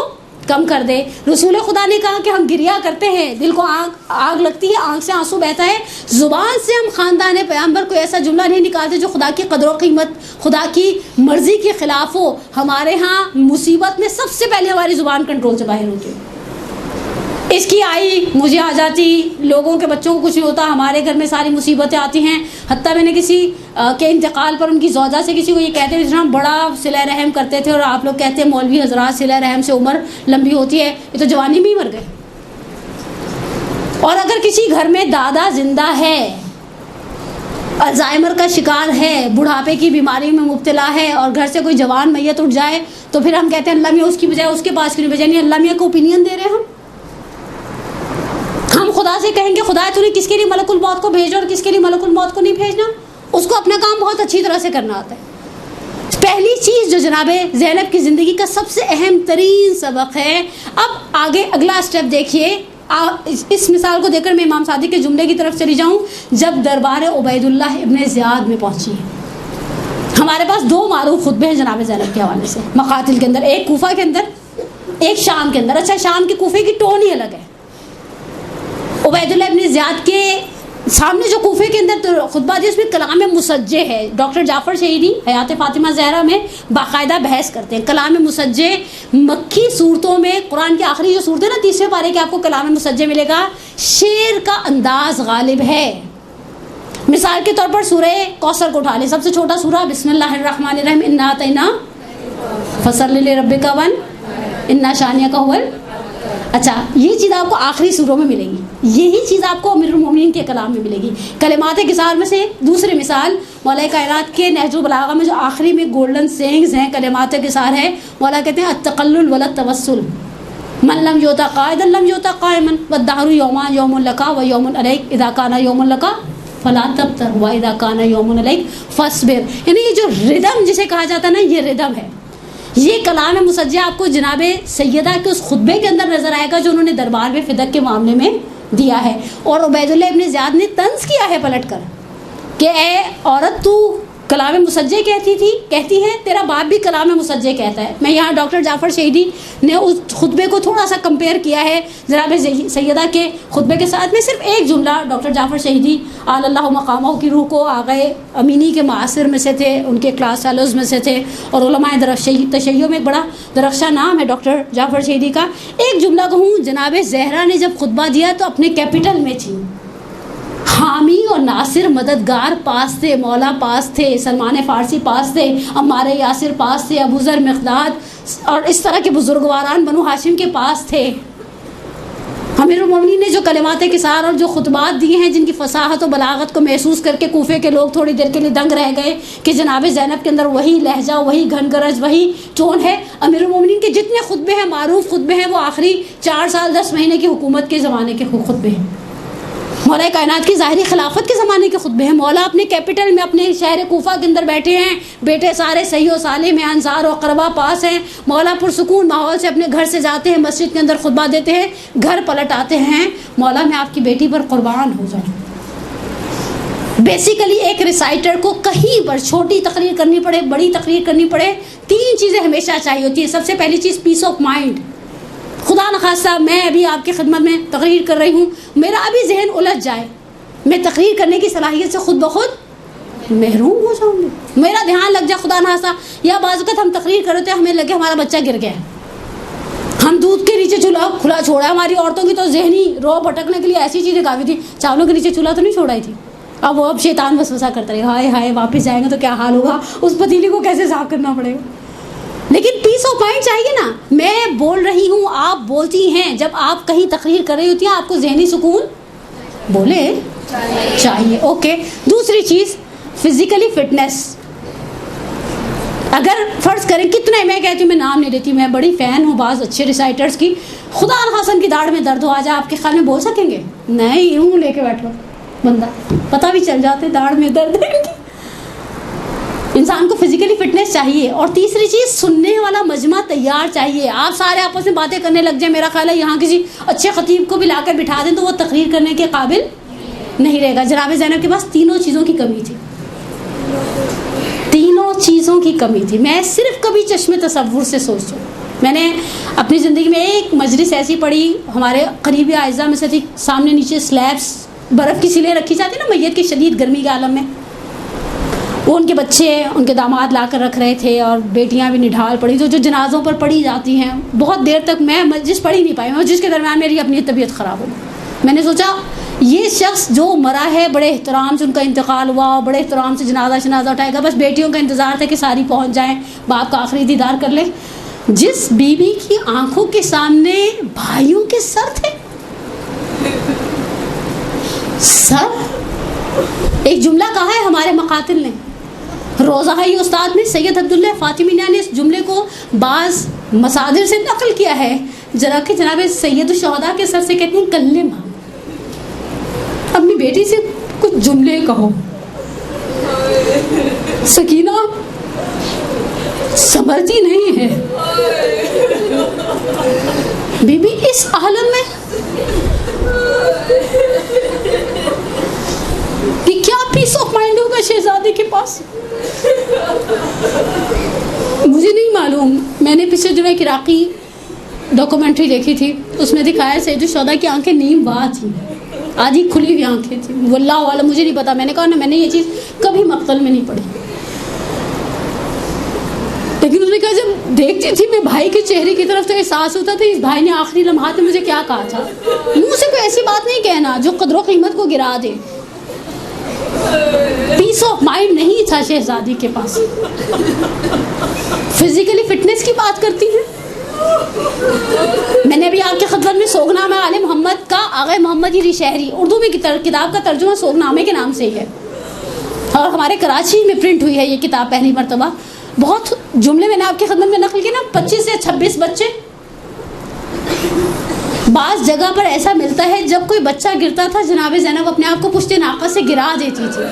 [SPEAKER 1] کم کر دے. رسول خدا نے کہا کہ ہم گریا کرتے ہیں, دل کو آگ لگتی ہے, آنکھ سے آنسو بہتا ہے. زبان سے ہم خاندان پیغمبر کوئی ایسا جملہ نہیں نکالتے جو خدا کی قدر و قیمت, خدا کی مرضی کے خلاف ہو. ہمارے ہاں مصیبت میں سب سے پہلے ہماری زبان کنٹرول سے باہر ہوتی ہے. اس کی آئی مجھے آ جاتی, لوگوں کے بچوں کو کچھ نہیں ہوتا, ہمارے گھر میں ساری مصیبتیں آتی ہیں. حتیٰ میں نے کسی کے انتقال پر ان کی زوجہ سے کسی کو یہ کہتے ہیں ہم بڑا صلہ رحم کرتے تھے, اور آپ لوگ کہتے ہیں مولوی حضرات صلہ رحم سے عمر لمبی ہوتی ہے, یہ تو جوانی میں ہی مر گئے. اور اگر کسی گھر میں دادا زندہ ہے, الزائمر کا شکار ہے, بڑھاپے کی بیماری میں مبتلا ہے, اور گھر سے کوئی جوان میت اٹھ جائے تو پھر ہم کہتے ہیں اللہ میاں اس کی بجائے اس کے پاس کیوں نہیں بجائے. نہیں, اللہ میاں کو اوپینین دے رہے ہیں ہم خدا سے کہیں گے خدا تو نے کس کے لیے ملک الموت کو بھیجا اور کس کے لیے ملک الموت کو نہیں بھیجنا. اس کو اپنا کام بہت اچھی طرح سے کرنا آتا ہے. پہلی چیز جو جناب زینب کی زندگی کا سب سے اہم ترین سبق ہے. اب آگے اگلا اسٹیپ دیکھیے. اس مثال کو دیکھ کر میں امام صادق کے جملے کی طرف چلی جاؤں. جب دربار عبید اللہ ابن زیاد میں پہنچی, ہمارے پاس دو معروف خطبے ہیں جناب زینب کے حوالے سے مقاتل کے اندر, ایک کوفہ کے اندر ایک شام کے اندر. اچھا, شام کے کوفے کی ٹون ہی الگ ہے. عبید اللہ ابن زیاد کے سامنے جو کوفے کے اندر خطبہ دی اس میں کلام مسجع ہے. ڈاکٹر جعفر شہیدی حیات فاطمہ زہرا میں باقاعدہ بحث کرتے ہیں. کلام مسجع مکی صورتوں میں قرآن کی آخری جو صورت ہے نا 30ویں پارے کے آپ کو کلام مسجع ملے گا. شعر کا انداز غالب ہے. مثال کے طور پر سورہ کوثر کو اٹھا لیں, سب سے چھوٹا سورہ بسم اللہ الرحمن الرحیم انا اعطیناک فصلی لربک انا شانئک هو. اچھا, یہ چیز آپ کو آخری سوروں میں ملے گی, یہی چیز آپ کو امیر المومنین کے کلام میں ملے گی. کلمات کثار میں سے دوسری مثال مولا کائنات کے نہج البلاغہ میں جو آخری میں گولڈن سینگز ہیں کلمات کثار ہے. مولا کہتے ہیں التقلل ولا التوسل من لم یؤت قائدا لم یؤت قائما والدهر یومان یوم لک و یوم علیک اذا کان یوم لک فلا تبتر واذا کان یوم علیک فاصبر. یعنی یہ جو ردم جسے کہا جاتا ہے نا, یہ ردم ہے. یہ کلام مسجع آپ کو جناب سیدہ کے اس خطبے کے اندر نظر آئے گا جو انہوں نے دربار میں فدق کے معاملے میں دیا ہے. اور عبید اللہ ابن زیاد نے طنز کیا ہے پلٹ کر کہ اے عورت تو کلام مسجع کہتی ہے, تیرا باپ بھی کلام مسجع کہتا ہے. میں یہاں ڈاکٹر جعفر شہیدی نے اس خطبے کو تھوڑا سا کمپیئر کیا ہے جناب سیدہ کے خطبے کے ساتھ. میں صرف ایک جملہ, ڈاکٹر جعفر شہیدی آل اللہ مقامہ کی روح کو آغائے امینی کے معاصر میں سے تھے, ان کے کلاس فیلوز میں سے تھے, اور علماء تشیع میں ایک بڑا درخشاں نام ہے ڈاکٹر جعفر شہیدی کا. ایک جملہ کہوں, جناب زہرا نے جب خطبہ دیا تو اپنے کیپٹل میں تھی. حامی اور ناصر مددگار پاس تھے, مولا پاس تھے, سلمان فارسی پاس تھے, عمار یاسر پاس تھے, ابو ذر مقداد اور اس طرح کے بزرگواران بنو ہاشم کے پاس تھے. امیر المومنین نے جو کلمات کثار اور جو خطبات دیے ہیں جن کی فصاحت و بلاغت کو محسوس کر کے کوفے کے لوگ تھوڑی دیر کے لیے دنگ رہ گئے کہ جناب زینب کے اندر وہی لہجہ, وہی گھن گرج, وہی ٹون ہے. امیر المومنین کے جتنے خطبے ہیں معروف خطبے ہیں وہ آخری 4 سال 10 مہینے کی حکومت کے زمانے کے خطبے ہیں. مولا کائنات کی ظاہری خلافت کے زمانے کے خطبے ہیں. مولا اپنے کیپٹل میں اپنے شہر کوفہ کے اندر بیٹھے ہیں, بیٹے سارے صحیح و سالم ہیں, انصار و اقربا پاس ہیں. مولا پرسکون ماحول سے اپنے گھر سے جاتے ہیں, مسجد کے اندر خطبہ دیتے ہیں, گھر پلٹ آتے ہیں, مولا میں آپ کی بیٹی پر قربان ہو جاؤں. بیسیکلی ایک ریسائٹر کو کہیں پر چھوٹی تقریر کرنی پڑے, بڑی تقریر کرنی پڑے, 3 چیزیں ہمیشہ چاہیے ہوتی ہیں. سب سے پہلی چیز پیس آف مائنڈ. خدا نخواستہ میں ابھی آپ کی خدمت میں تقریر کر رہی ہوں, میرا ابھی ذہن الجھ جائے, میں تقریر کرنے کی صلاحیت سے خود بخود محروم ہو جاؤں گی. میرا دھیان لگ جائے خدا نخواستہ, یا بعض اوقات ہم تقریر کر رہے تھے, ہمیں لگے ہمارا بچہ گر گیا, ہم دودھ کے نیچے چولہا کھلا چھوڑا. ہماری عورتوں کی تو ذہنی رو بھٹکنے کے لیے ایسی چیزیں کافی تھی, چاولوں کے نیچے چولہا تو نہیں چھوڑائی تھی. اب شیطان وسوسہ کرتا رہے, ہائے ہائے واپس جائیں گے تو کیا حال ہوگا, اس پتیلی کو کیسے صاف کرنا پڑے گا. لیکن پیس آف مائنڈ چاہیے نا. میں بول رہی ہوں, آپ بولتی ہیں, جب آپ کہیں تقریر کر رہی ہوتی ہیں آپ کو ذہنی سکون بولے چاہیے. اوکے. دوسری چیز فزیکلی فٹنس. اگر فرض کریں کتنے, میں کہتی ہوں, میں نام نہیں لیتی, میں بڑی فین ہوں بعض اچھے ریسائٹرز کی, خدا الحسن کی داڑھ میں درد ہو آ جائے, آپ کے خیال میں بول سکیں گے؟ نہیں, یوں لے کے بیٹھو بندہ, پتہ بھی چل جاتے داڑھ میں درد ہے. انسان کو فزیکلی فٹنس چاہیے. اور تیسری چیز سننے والا مجمع تیار چاہیے. آپ سارے آپس میں باتیں کرنے لگ جائیں, میرا خیال ہے یہاں کسی اچھے خطیب کو بھی لا کر بٹھا دیں تو وہ تقریر کرنے کے قابل نہیں رہے گا. جناب زینب کے پاس تینوں چیزوں کی کمی تھی, تینوں چیزوں کی کمی تھی. میں صرف کبھی چشم تصور سے سوچتی ہوں, میں نے اپنی زندگی میں ایک مجلس ایسی پڑھی, ہمارے قریبی اعزاء میں سے تھی, سامنے نیچے سلیبس برف کی سیلیں رکھی جاتی نا میت کی شدید گرمی کے عالم میں, وہ ان کے بچے ان کے داماد لا کر رکھ رہے تھے, اور بیٹیاں بھی نڈھال پڑی, جو جنازوں پر پڑھی جاتی ہیں. بہت دیر تک میں مجلس پڑھ ہی نہیں پائی, مجلس کے درمیان میری اپنی طبیعت خراب ہو. میں نے سوچا یہ شخص جو مرا ہے بڑے احترام سے ان کا انتقال ہوا, بڑے احترام سے جنازہ اٹھائے گا, بس بیٹیوں کا انتظار تھا کہ ساری پہنچ جائیں, باپ کا آخری دیدار کر لیں. جس بیوی کی آنکھوں کے سامنے بھائیوں کے سر تھے, سر, ایک جملہ کہا ہے ہمارے مقاتل نے, روزہ ہی استاد میں سید عبداللہ فاطمی نے اس جملے کو بعض مصادر سے نقل کیا ہے, ذرا کہ جناب سید الشہداء کے سر سے کہتے ہیں کلمہ, اپنی بیٹی سے کچھ جملے کہو. سکینہ سمجھتی نہیں ہے بی بی اس عالم میں کہ کیا پیس آف مائنڈ ہوگا شہزادے کے پاس, مجھے نہیں معلوم. میں نے پچھلے دنوں ایک عراقی ڈاکومنٹری دیکھی تھی, اس میں دکھایا سید الشہداء کی آنکھیں نیم باز تھیں, آدھی کھلی ہوئی آنکھیں تھیں. واللہ عالم, مجھے نہیں پتا. میں نے کہا نا, میں نے یہ چیز کبھی مقتل میں نہیں پڑھی, لیکن اس نے کہا جب دیکھتی تھی میں بھائی کے چہرے کی طرف تو احساس ہوتا تھا اس بھائی نے آخری لمحات میں مجھے کیا کہا تھا. منہ سے کوئی ایسی بات نہیں کہنا جو قدر و قیمت کو گرا دے. پیس آف مائنڈ نہیں تھا شہزادی کے پاس. فزیکلی فٹنس کی بات کرتی ہیں. میں نے ابھی آپ کے خدمت میں سوگنامہ آل محمد کا آغا محمد ہری شہری, اردو میں کتاب کا ترجمہ سوگنامے کے نام سے ہی ہے, اور ہمارے کراچی میں پرنٹ ہوئی ہے یہ کتاب پہلی مرتبہ. بہت جملے میں نے آپ کی خدمت میں نقل کیے نا, 25 سے 26 بچے. بعض جگہ پر ایسا ملتا ہے جب کوئی بچہ گرتا تھا جناب زینب اپنے آپ کو پشت ناقہ سے گرا دیتی تھی,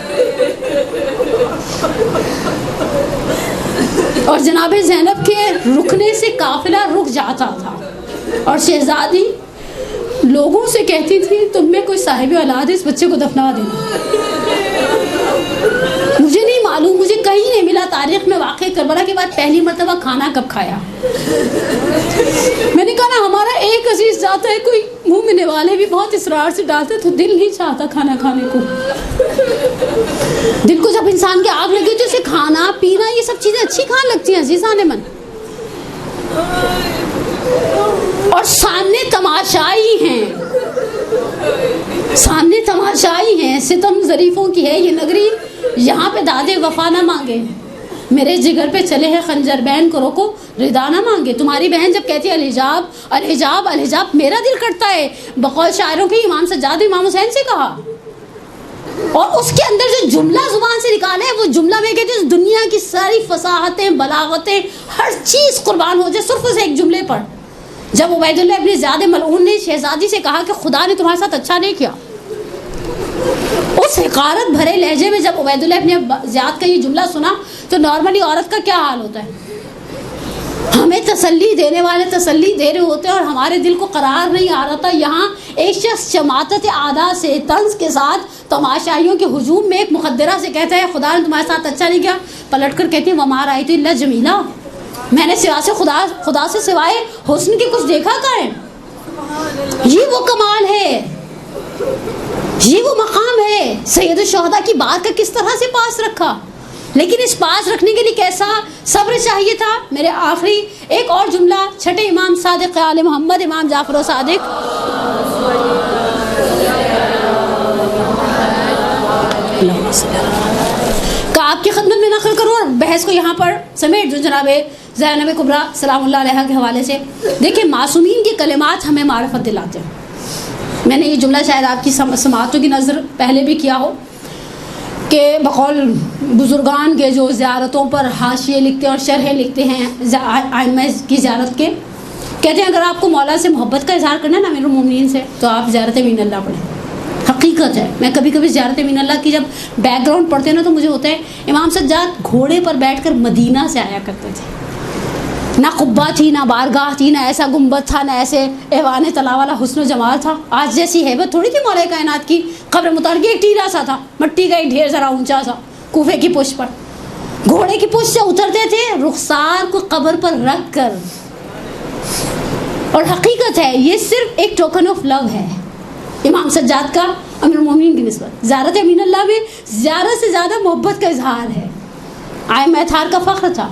[SPEAKER 1] اور جناب زینب کے رکنے سے قافلہ رک جاتا تھا, اور شہزادی لوگوں سے کہتی تھی تم میں کوئی صاحب اولاد ہے اس بچے کو دفنا دینا. مجھے نہیں معلوم, مجھے کہیں نہیں ملا تاریخ میں واقع کربلا کے بعد پہلی مرتبہ کھانا کب کھایا. میں نے کہا نا ہمارا ایک عزیز جاتا ہے, کوئی منہ میں نوالے بھی بہت اصرار سے ڈالتے تو دل نہیں چاہتا کھانا کھانے کو. دل کو جب انسان کی آگ لگی تو اسے کھانا پینا یہ سب چیزیں اچھی کھانے لگتی ہیں عزیزان من. اور سامنے تماشائی ہیں, سامنے تماشائی ہیں. ستم ظریفوں کی ہے یہ نگری, یہاں پہ دادے وفا نہ مانگے, میرے جگر پہ چلے ہیں خنجر بین کو روکو ردا نہ مانگے. تمہاری بہن جب کہتی ہے الحجاب الحجاب الحجاب, میرا دل کرتا ہے بقول شاعروں کے امام سجاد امام حسین سے کہا, اور اس کے اندر جو جملہ زبان سے نکالا ہے وہ جملہ میں کہتے ہیں دنیا کی ساری فصاحتیں بلاغتیں ہر چیز قربان ہو جائے صرف اس ایک جملے پر. جب عبید اللہ ابن زیاد ملعون نے شہزادی سے کہا کہ خدا نے تمہارے ساتھ اچھا نہیں کیا, حقارت بھرے لہجے میں جب عبید اللہ ابن زیاد کا یہ جملہ سنا تو نارملی عورت کا کیا حال ہوتا ہے؟ ہمیں تسلی دینے والے تسلی دے رہے ہوتے ہیں اور ہمارے دل کو قرار نہیں آ رہا تھا. یہاں ایک شخص شماتت اعداء سے طنز کے ساتھ تماشائیوں کے ہجوم میں ایک مخدرہ سے کہتا ہے خدا نے تمہارے ساتھ اچھا نہیں کیا. پلٹ کر کہتی ہے وما رأیت الا جمیلا، میں نے خدا سے سوائے حسن کے کچھ دیکھا کہاں ہے. یہ وہ کمال ہے، یہ وہ مقام ہے. سید الشہداء کی بات کا کس طرح سے پاس رکھا، لیکن اس پاس رکھنے کے لیے کیسا صبر چاہیے تھا. میرے آخری ایک اور جملہ، چھٹے امام صادق آل محمد امام جعفر و صادق کا آپ کی خدمت میں نقل کروں اور بحث کو یہاں پر سمیٹ جو جناب زینب کبریٰ سلام اللہ علیہ کے حوالے سے. دیکھیں معصومین کے کلمات ہمیں معرفت دلاتے ہیں. میں نے یہ جملہ شاید آپ کی سماعتوں کی نظر پہلے بھی کیا ہو کہ بقول بزرگان کے جو زیارتوں پر حاشیے لکھتے ہیں اور شرحیں لکھتے ہیں ائمہ کی زیارت کے، کہتے ہیں اگر آپ کو مولا سے محبت کا اظہار کرنا ہے نا امیر المومنین سے تو آپ زیارت امین اللہ پڑھیں. حقیقت ہے. میں کبھی کبھی زیارت امین اللہ کی جب بیک گراؤنڈ پڑھتے ہیں نا تو مجھے ہوتا ہے امام سجاد گھوڑے پر بیٹھ کر مدینہ سے آیا کرتے تھے. نہ قبہ تھی، نہ بارگاہ تھی، نہ ایسا گنبد تھا، نہ ایسے ایوان طلا والا حسن و جمال تھا. آج جیسی ہیبت تھوڑی تھی مولا کائنات کی. قبر متحرک ایک ٹیلا سا تھا، مٹی کا ایک ڈھیر ذرا اونچا سا کوفے کی پشت پر. گھوڑے کی پشت سے اترتے تھے رخسار کو قبر پر رکھ کر. اور حقیقت ہے یہ صرف ایک ٹوکن آف لو ہے امام سجاد کا امیر المومنین کی نسبت. زیارت امین اللہ میں زیادہ سے زیادہ محبت کا اظہار ہے. ائمہ اطہار کا فخر تھا.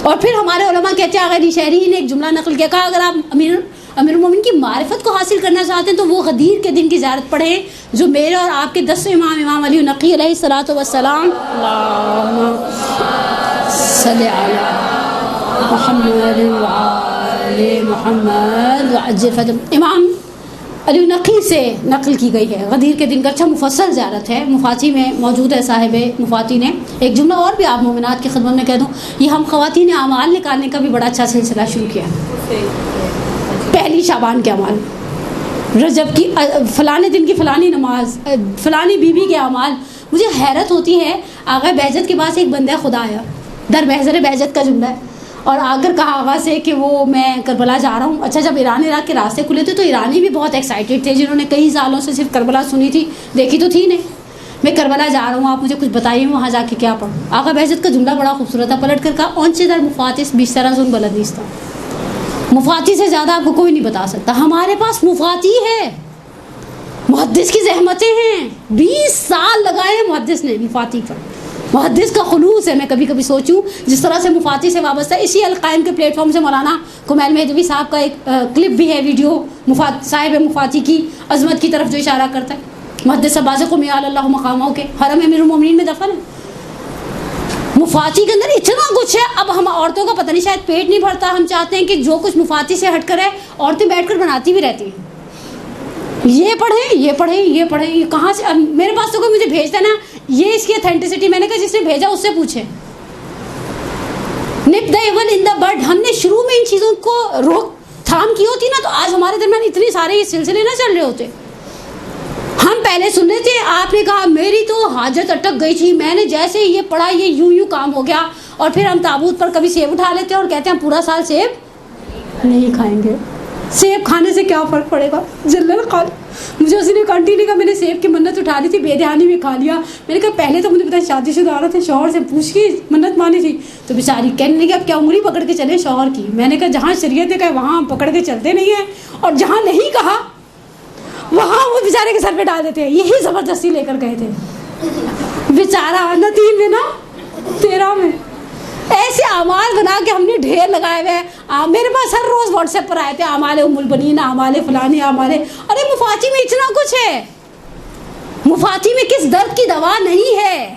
[SPEAKER 1] اور پھر ہمارے علماء کہتے ہیں اگر شہری نے ایک جملہ نقل کیا، کہا اگر آپ امیر المومنین کی معرفت کو حاصل کرنا چاہتے ہیں تو وہ غدیر کے دن کی زیارت پڑھیں جو میرے اور آپ کے 10 امام علی نقی علیہ الصلوۃ والسلام اللہم صلی علی محمد وعلی محمد وعجل فضل امام علی نقی سے نقل کی گئی ہے. غدیر کے دن کا اچھا مفصل زیارت ہے، مفاتی میں موجود ہے صاحب مفاتی نے. ایک جملہ اور بھی آپ مومنات کی خدمت میں کہہ دوں، یہ ہم خواتین نے اعمال نکالنے کا بھی بڑا اچھا سلسلہ شروع کیا. پہلی شعبان کے اعمال، رجب کی فلانے دن کی فلانی نماز، فلانی بیوی کے اعمال. مجھے حیرت ہوتی ہے آغا بہجت کے پاس ایک بندہ خدا آیا، در محضر بہجت کا جملہ ہے، اور آ کر کہا آغا سے کہ وہ میں کربلا جا رہا ہوں. اچھا جب ایران عراق کے راستے کھلے تھے تو ایرانی بھی بہت ایکسائٹیڈ تھے جنہوں نے کئی سالوں سے صرف کربلا سنی تھی، دیکھی تو تھی نہیں. میں کربلا جا رہا ہوں، آپ مجھے کچھ بتائیے وہاں جا کے کیا پڑھوں. آغا بہجت کا جملہ بڑا خوبصورت تھا. پلٹ کر کہا اونچے در مفاتس بیشتر زن بلد نیستا. مفاتی سے زیادہ آپ کو کوئی نہیں بتا سکتا. ہمارے پاس مفاتی ہے. محدث کی زحمتیں ہیں، 20 سال لگائے ہیں محدث نے مفاتی پر. محدث کا خلوص ہے. میں کبھی کبھی سوچوں جس طرح سے مفاتی سے وابستہ اسی القائم کے پلیٹ فارم سے مولانا کمیل مہدوی صاحب کا ایک کلپ بھی ہے، ویڈیو صاحب مفاتی کی عظمت کی طرف جو اشارہ کرتا ہے. محدث عباس قمی اللہ مقامہ کے حرم امیر المومنین میں دفن ہے. مفاتی کے اندر اتنا کچھ ہے. اب ہم عورتوں کا پتہ نہیں شاید پیٹ نہیں بھرتا، ہم چاہتے ہیں کہ جو کچھ مفاتی سے ہٹ کر ہے عورتیں بیٹھ کر بناتی بھی رہتی ہیں. یہ پڑھیں یہ پڑھیں یہ پڑھیں، یہ کہاں سے؟ میرے پاس تو کوئی مجھے بھیجتا نا یہ اس کی اتھینٹسٹی، میں نے کہا جس نے بھیجا اس سے پوچھیں. نپ دا ایون ان دا بڈ. ہم نے شروع میں ان چیزوں کو روک تھام کی ہوتی نا تو آج ہمارے درمیان اتنے سارے یہ سلسلے نہ چل رہے ہوتے. ہم پہلے سن رہے تھے، آپ نے کہا میری تو حاجت اٹک گئی تھی، میں نے جیسے یہ پڑھا یہ یوں کام ہو گیا. اور پھر ہم تابوت پر کبھی سیب اٹھا لیتے ہیں اور کہتے ہیں ہم پورا سال سیب نہیں کھائیں گے. سیب کھانے سے کیا فرق پڑے گا؟ جلل قال. مجھے اسی نے کنٹینیو کا میں نے سیب کی منت اٹھا لی تھی، بے دھیانی میں کھا لیا. میں نے کہا پہلے تو مجھے پتا شادی شدہ عورت ہے، شوہر سے پوچھ کے منت مانی تھی تو بیچاری کہنے لگی اب کیا انگلی پکڑ کے چلے شوہر کی. میں نے کہا جہاں شریعت نے کہا وہاں ہم پکڑ کے چلتے نہیں ہیں، اور جہاں نہیں کہا وہاں وہ بیچارے کے سر پہ ڈال دیتے ہیں. یہی زبردستی لے کر گئے تھے بیچارہ نہ 3 میں نہ 13 میں. ایسے اعمال بنا کے ہم نے ڈھیر لگائے ہوئے ہیں. میرے پاس ہر روز واٹس ایپ پر آئے تھے اعمال ام البنین، اعمال فلانی، اعمال. ارے مفاتی میں اتنا کچھ ہے. مفاتی میں کس درد کی دوا نہیں ہے.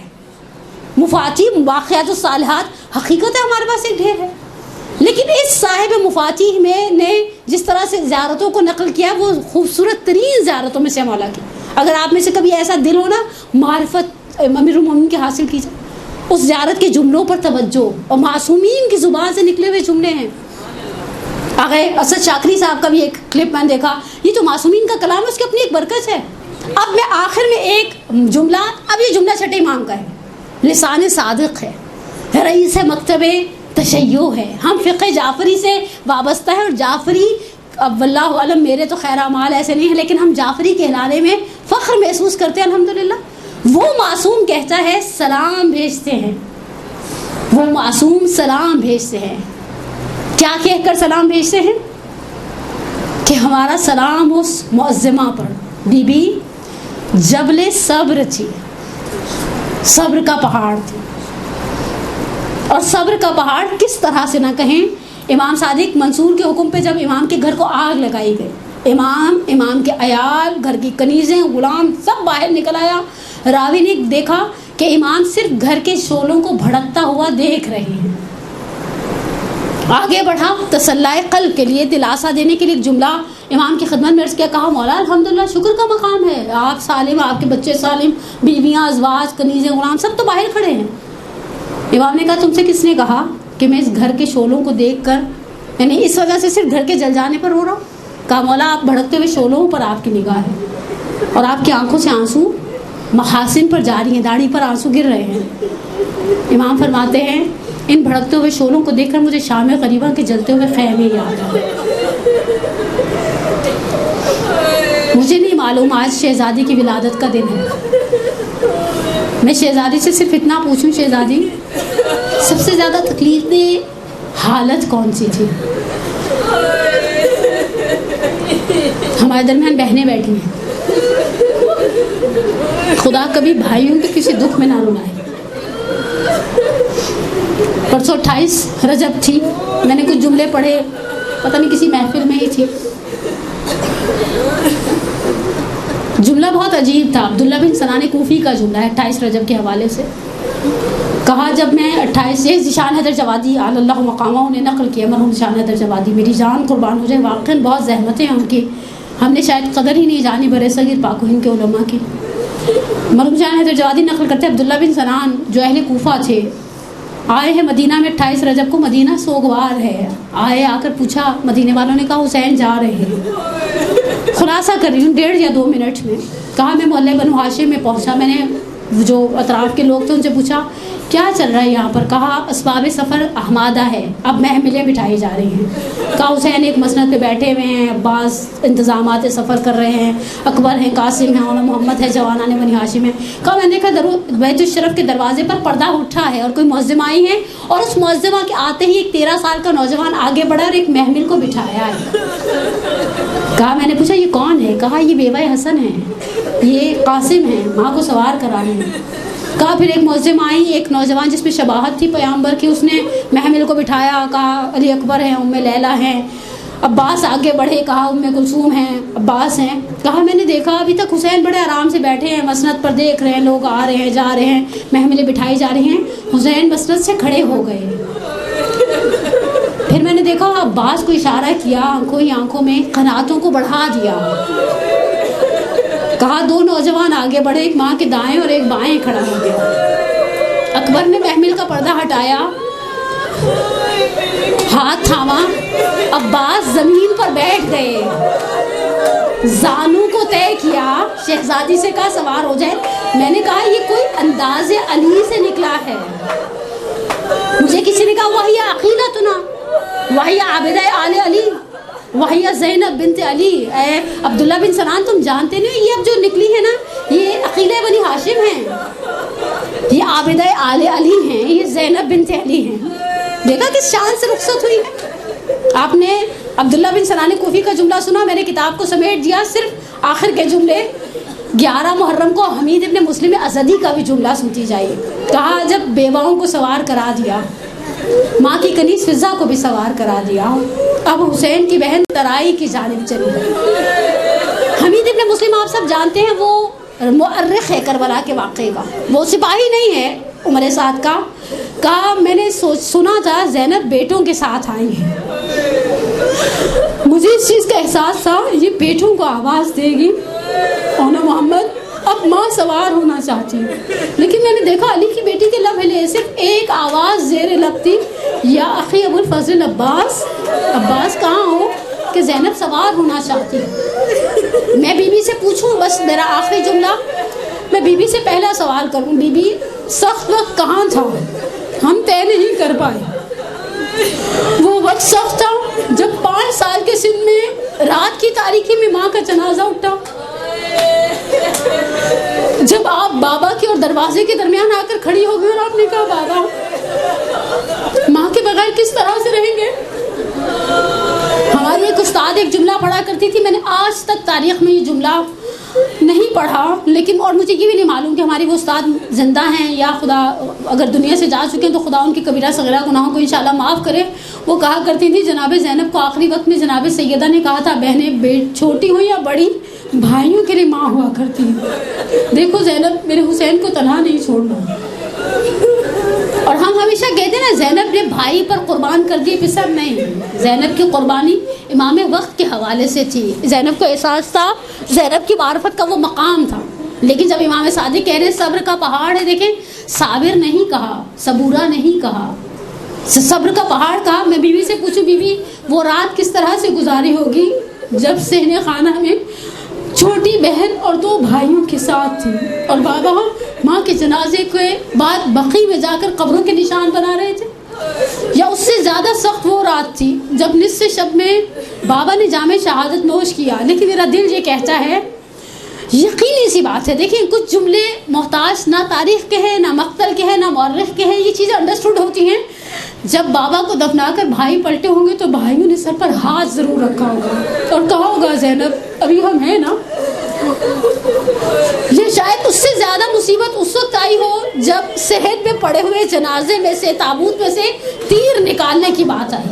[SPEAKER 1] مفاتی واقعات الصالحات حقیقت ہے ہمارے پاس ایک ڈھیر ہے. لیکن اس صاحب مفاتی میں نے جس طرح سے زیارتوں کو نقل کیا وہ خوبصورت ترین زیارتوں میں سے مولا کی. اگر آپ میں سے کبھی ایسا دل ہو نا معرفت امیر المومنین کی حاصل کی جائے، اس زیارت کے جملوں پر توجہ، اور معصومین کی زبان سے نکلے ہوئے جملے ہیں. آگے اسد شاکری صاحب کا بھی ایک کلپ میں نے دیکھا. یہ تو معصومین کا کلام ہے، اس کی اپنی ایک برکت ہے. اب میں آخر میں ایک جملہ، اب یہ جملہ چھٹے امام کا ہے، لسان صادق ہے، رئیس مکتب تشیع ہے، ہم فقہ جعفری سے وابستہ ہے، اور جعفری اب واللہ علم میرے تو خیر اعمال ایسے نہیں ہیں، لیکن ہم جعفری کہلانے میں فخر محسوس کرتے ہیں الحمدللہ۔ وہ معصوم کہتا ہے سلام بھیجتے ہیں، وہ معصوم سلام بھیجتے ہیں، کیا کہہ کر سلام بھیجتے ہیں کہ ہمارا سلام اس معظمہ پر، بی بی جبل صبر تھی، صبر کا پہاڑ تھی، اور صبر کا پہاڑ کس طرح سے نہ کہیں۔ امام صادق منصور کے حکم پہ جب امام کے گھر کو آگ لگائی گئی، امام کے عیال، گھر کی کنیزیں، غلام سب باہر نکل آیا، راوی نے دیکھا کہ امام صرف گھر کے شعلوں کو بھڑکتا ہوا دیکھ رہے ہیں۔ آگے بڑھا تسلی قلب کے لیے، دلاسا دینے کے لیے ایک جملہ امام کی خدمت میں عرض کیا، کہا مولا الحمدللہ شکر کا مقام ہے، آپ سالم، آپ کے بچے سالم، بیویاں، ازواج، کنیزیں، غلام سب تو باہر کھڑے ہیں۔ امام نے کہا تم سے کس نے کہا کہ میں اس گھر کے شعلوں کو دیکھ کر، یعنی اس وجہ سے صرف گھر کے جل جانے پر رو رہا ہوں؟ کہا مولا آپ بھڑکتے ہوئے شعلوں پر آپ کی نگاہ ہے، اور آپ کی آنکھوں سے آنسو محاسن پر جاری ہیں، داڑھی پر آنسو گر رہے ہیں۔ امام فرماتے ہیں ان بھڑکتے ہوئے شعلوں کو دیکھ کر مجھے شام غریبہ کے جلتے ہوئے خیمے یاد آئے۔ مجھے نہیں معلوم آج شہزادی کی ولادت کا دن ہے، میں شہزادی سے صرف اتنا پوچھوں، شہزادی سب سے زیادہ تکلیف دہ حالت کون سی تھی؟ ہمارے درمیان بہنیں بیٹھی ہیں، خدا کبھی بھائیوں کے کسی دکھ میں نہ رلائے۔ پرسوں 28 رجب تھی، میں نے کچھ جملے پڑھے، پتہ نہیں کسی محفل میں ہی تھی، جملہ بہت عجیب تھا، عبداللہ بن سنان کوفی کا جملہ ہے 28 رجب کے حوالے سے۔ کہا جب میں 28 شان حیدر جوادی علی اللہ مقامہ انہیں نقل کیا، مرحوم شان حیدر جوادی، میری جان قربان ہو جائے، واقعاً بہت زحمتیں ہیں ان کی، ہم نے شاید قدر ہی نہیں جانی برے صغیر پاک و ہند کے علماء کی۔ مرحوم شان حیدر جوادی نقل کرتے عبداللہ بن سنان جو اہل کوفہ تھے، آئے ہیں مدینہ میں 28 رجب کو، مدینہ سوگوار ہے، آئے، آ کر پوچھا، مدینے والوں نے کہا حسین جا رہے ہیں۔ خلاصہ کر رہی ہوں 1.5 یا 2 منٹ میں، کہا میں محلے بنو ہاشم میں پہنچا، میں نے جو اطراف کے لوگ تھے ان سے پوچھا کیا چل رہا ہے یہاں پر؟ کہا اسباب سفر احمادہ ہے، اب محملیں بٹھائی جا رہی ہیں۔ کہا حسین ایک مسند پہ بیٹھے ہوئے ہیں، عباس انتظامات سفر کر رہے ہیں، اکبر ہیں، قاسم ہیں، اور محمد ہے، جوانان بنی ہاشم ہیں۔ کہا میں نے دیکھا بیت الشرف کے دروازے پر پردہ اٹھا ہے اور کوئی معظمہ آئی ہیں، اور اس معظمہ کے آتے ہی ایک 13 سال کا نوجوان آگے بڑھا اور ایک محمل کو بٹھایا ہے۔ کہا میں نے پوچھا یہ کون ہے؟ کہا یہ بیوہ حسن ہے، یہ قاسم ہیں، ماں کو سوار کرا رہے ہیں۔ کہا پھر ایک معظم آئی، ایک نوجوان جس میں شباہت تھی پیغمبر کی، اس نے محمل کو بٹھایا، کہا علی اکبر ہیں، ام لیلہ ہیں، عباس آگے بڑھے، کہا ام کلثوم ہیں، عباس ہیں۔ کہا میں نے دیکھا ابھی تک حسین بڑے آرام سے بیٹھے ہیں، مسند پر دیکھ رہے ہیں، لوگ آ رہے ہیں جا رہے ہیں، محملیں بٹھائی جا رہی ہیں، حسین مسند سے کھڑے ہو گئے۔ پھر میں نے دیکھا عباس کو اشارہ کیا، آنکھوں ہی آنکھوں میں قناعتوں کو بڑھا دیا۔ کہا 2 نوجوان آگے بڑھے، ایک ماں کے دائیں اور ایک بائیں کھڑا ہو گیا۔ اکبر نے محمل کا پردہ ہٹایا، ہاتھ تھاما، عباس زمین پر بیٹھ گئے، زانو کو طے کیا، شہزادی سے کہا سوار ہو جائے۔ میں نے کہا یہ کوئی انداز علی سے نکلا ہے۔ مجھے کسی نے کہا وہی عقیلتنا، وہی عابدہ آل علی، وہی زینب بنت علی۔ اے عبداللہ بن سنان تم جانتے نہیں یہ اب جو نکلی ہے نا، یہ عقیلہ بنی ہاشم ہیں، یہ عابدہ آل علی ہیں، یہ زینب بنت علی ہیں۔ دیکھا کس شان سے رخصت ہوئی ہے۔ آپ نے عبداللہ بن سنان کوفی کا جملہ سنا، میں نے کتاب کو سمیٹ دیا، صرف آخر کے جملے 11 محرم کو حمید ابن مسلم ازدی کا بھی جملہ سنتی جائیے۔ کہا جب بیواؤں کو سوار کرا دیا، ماں کی کنیز فضا کو بھی سوار کرا دیا، اب حسین کی بہن ترائی کی جانب چلی گئی۔ حمید ابن مسلم آپ سب جانتے ہیں، وہ مؤرخ ہے کربلا کے واقعے کا، وہ سپاہی نہیں ہے عمر سعد کا۔ کہا میں نے سنا تھا زینب بیٹوں کے ساتھ آئی ہیں، مجھے اس چیز کا احساس تھا یہ بیٹوں کو آواز دے گی، اونا محمد اب ماں سوار ہونا چاہتی ہے، لیکن میں نے دیکھا علی کی بیٹی کے لب ہلے، صرف ایک آواز زیر لب تھی، یا اخی ابو الفضل عباس، عباس کہاں ہو؟ کہ زینب سوار ہونا چاہتی ہے۔ میں بی بی سے پوچھوں، بس میرا آخری جملہ، میں بی بی سے پہلا سوال کروں، بی بی سخت وقت کہاں تھا؟ ہم طے نہیں کر پائے۔ وہ وقت سخت تھا جب 5 سال کے سن میں رات کی تاریکی میں ماں کا جنازہ اٹھا، جب آپ بابا کے اور دروازے کے درمیان آ کر کھڑی ہو گئی اور آپ نے کہا بابا ماں کے بغیر کس طرح سے رہیں گے؟ ہماری ایک استاد ایک جملہ پڑھا کرتی تھی، میں نے آج تک تاریخ میں یہ جملہ نہیں پڑھا، لیکن اور مجھے یہ بھی نہیں معلوم کہ ہماری وہ استاد زندہ ہیں یا خدا اگر دنیا سے جا چکے ہیں تو خدا ان کی کبیرہ صغیرہ گناہوں کو انشاءاللہ معاف کرے۔ وہ کہا کرتی تھی، جناب زینب کو آخری وقت میں جناب سیدہ نے کہا تھا، بہنیں چھوٹی ہوں یا بڑی، بھائیوں کے لیے ماں ہوا کرتی ہیں۔ دیکھو زینب میرے حسین کو تنہا نہیں چھوڑنا، اور ہم ہمیشہ کہتے ہیں نا زینب نے بھائی پر قربان کر دی، پسر نہیں، زینب کی قربانی امام وقت کے حوالے سے تھی۔ زینب کو احساس تھا، زینب کی معرفت کا وہ مقام تھا، لیکن جب امام صادق کہہ رہے صبر کا پہاڑ ہے، دیکھیں صابر نہیں کہا، صبورہ نہیں کہا، صبر کا پہاڑ کہا۔ میں بیوی سے پوچھوں، بیوی وہ رات کس طرح سے گزاری ہوگی جب صحن خانہ میں چھوٹی بہن اور 2 بھائیوں کے ساتھ تھی، اور بابا ماں کے جنازے کے بعد بقی میں جا کر قبروں کے نشان بنا رہے تھے؟ یا اس سے زیادہ سخت وہ رات تھی جب نصف شب میں بابا نے جام شہادت نوش کیا، لیکن میرا دل یہ کہتا ہے، یقینی سی بات ہے، دیکھیں کچھ جملے محتاج نہ تاریخ کے ہیں، نہ مقتل کے ہیں، نہ مورخ کے ہیں، یہ چیزیں انڈرسٹوڈ ہوتی ہیں جب بابا کو دفنا کر بھائی پلٹے ہوں گے تو بھائیوں نے سر پر ہاتھ ضرور رکھا ہوگا اور کہا ہوگا زینب ابھی ہم ہیں نا۔ یہ شاید اس سے زیادہ مصیبت اس وقت آئی ہو جب صحن میں پڑے ہوئے جنازے میں سے، تابوت میں سے تیر نکالنے کی بات آئی،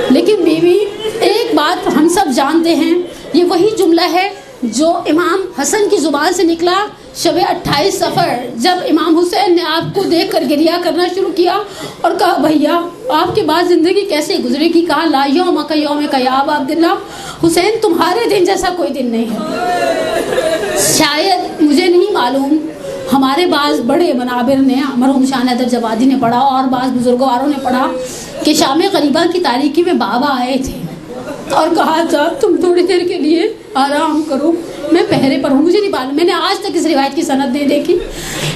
[SPEAKER 1] لیکن بیوی ایک بات ہم سب جانتے ہیں، یہ وہی جملہ ہے جو امام حسن کی زبان سے نکلا شب 28 صفر، جب امام حسین نے آپ کو دیکھ کر گریہ کرنا شروع کیا اور کہا بھیا آپ کے بعد زندگی کیسے گزرے گی؟ کہا لا یوم کا یوم کا یا ابا عبداللہ، حسین تمہارے دن جیسا کوئی دن نہیں ہے۔ شاید مجھے نہیں معلوم، ہمارے بعض بڑے منابر نے، مرحوم شاہ حیدر جوادی نے پڑھا اور بعض بزرگواروں نے پڑھا کہ شام غریبہ کی تاریکی میں بابا آئے تھے اور کہا تھا تم تھوڑی دیر کے لیے آرام کرو، میں پہرے پر ہوں۔ مجھے نہیں معلوم، میں نے آج تک اس روایت کی سند نہیں دیکھی،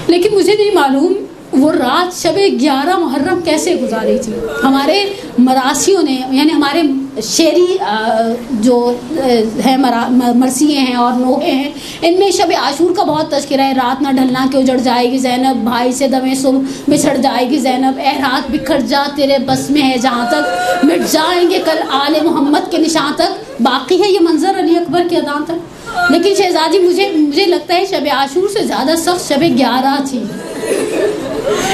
[SPEAKER 1] لیکن مجھے نہیں معلوم وہ رات شب 11 محرم کیسے گزاری تھی۔ ہمارے مراسیوں نے، یعنی ہمارے شعری جو ہے مرثیے ہیں اور نوحے ہیں، ان میں شب عاشور کا بہت تذکرہ ہے۔ رات نہ ڈھلنا کہ اجڑ جائے گی زینب، بھائی سے دمیں صبح بچھڑ جائے گی زینب، اے رات بکھر جا تیرے بس میں ہے جہاں تک، مٹ جائیں گے کل آل محمد کے نشان تک۔ باقی ہے یہ منظر علی اکبر کے اذان تک، لیکن شہزادی مجھے لگتا ہے شب عاشور سے زیادہ سخت شب 11 تھی۔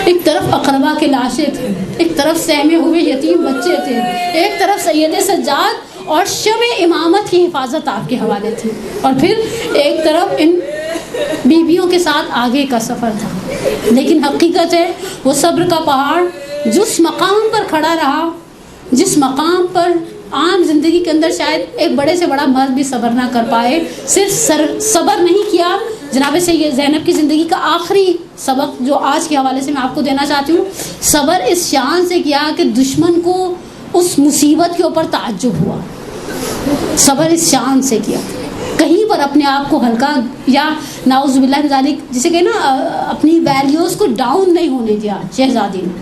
[SPEAKER 1] ایک طرف اقربا کے لاشیں تھے، ایک طرف سہمے ہوئے یتیم بچے تھے، ایک طرف سید سجاد اور شب امامت کی حفاظت آپ کے حوالے تھی، اور پھر ایک طرف ان بیویوں کے ساتھ آگے کا سفر تھا۔ لیکن حقیقت ہے وہ صبر کا پہاڑ جس مقام پر کھڑا رہا، جس مقام پر عام زندگی کے اندر شاید ایک بڑے سے بڑا مرد بھی صبر نہ کر پائے، صرف صبر نہیں کیا۔ جناب سید زینب کی زندگی کا آخری سبق جو آج کے حوالے سے میں آپ کو دینا چاہتی ہوں، صبر اس شان سے کیا کہ دشمن کو اس مصیبت کے اوپر تعجب ہوا۔ صبر اس شان سے کیا، کہیں پر اپنے آپ کو ہلکا یا نعوذ باللہ من ذالک جسے کہ نا اپنی ویلیوز کو ڈاؤن نہیں ہونے دیا۔ شہزادی نے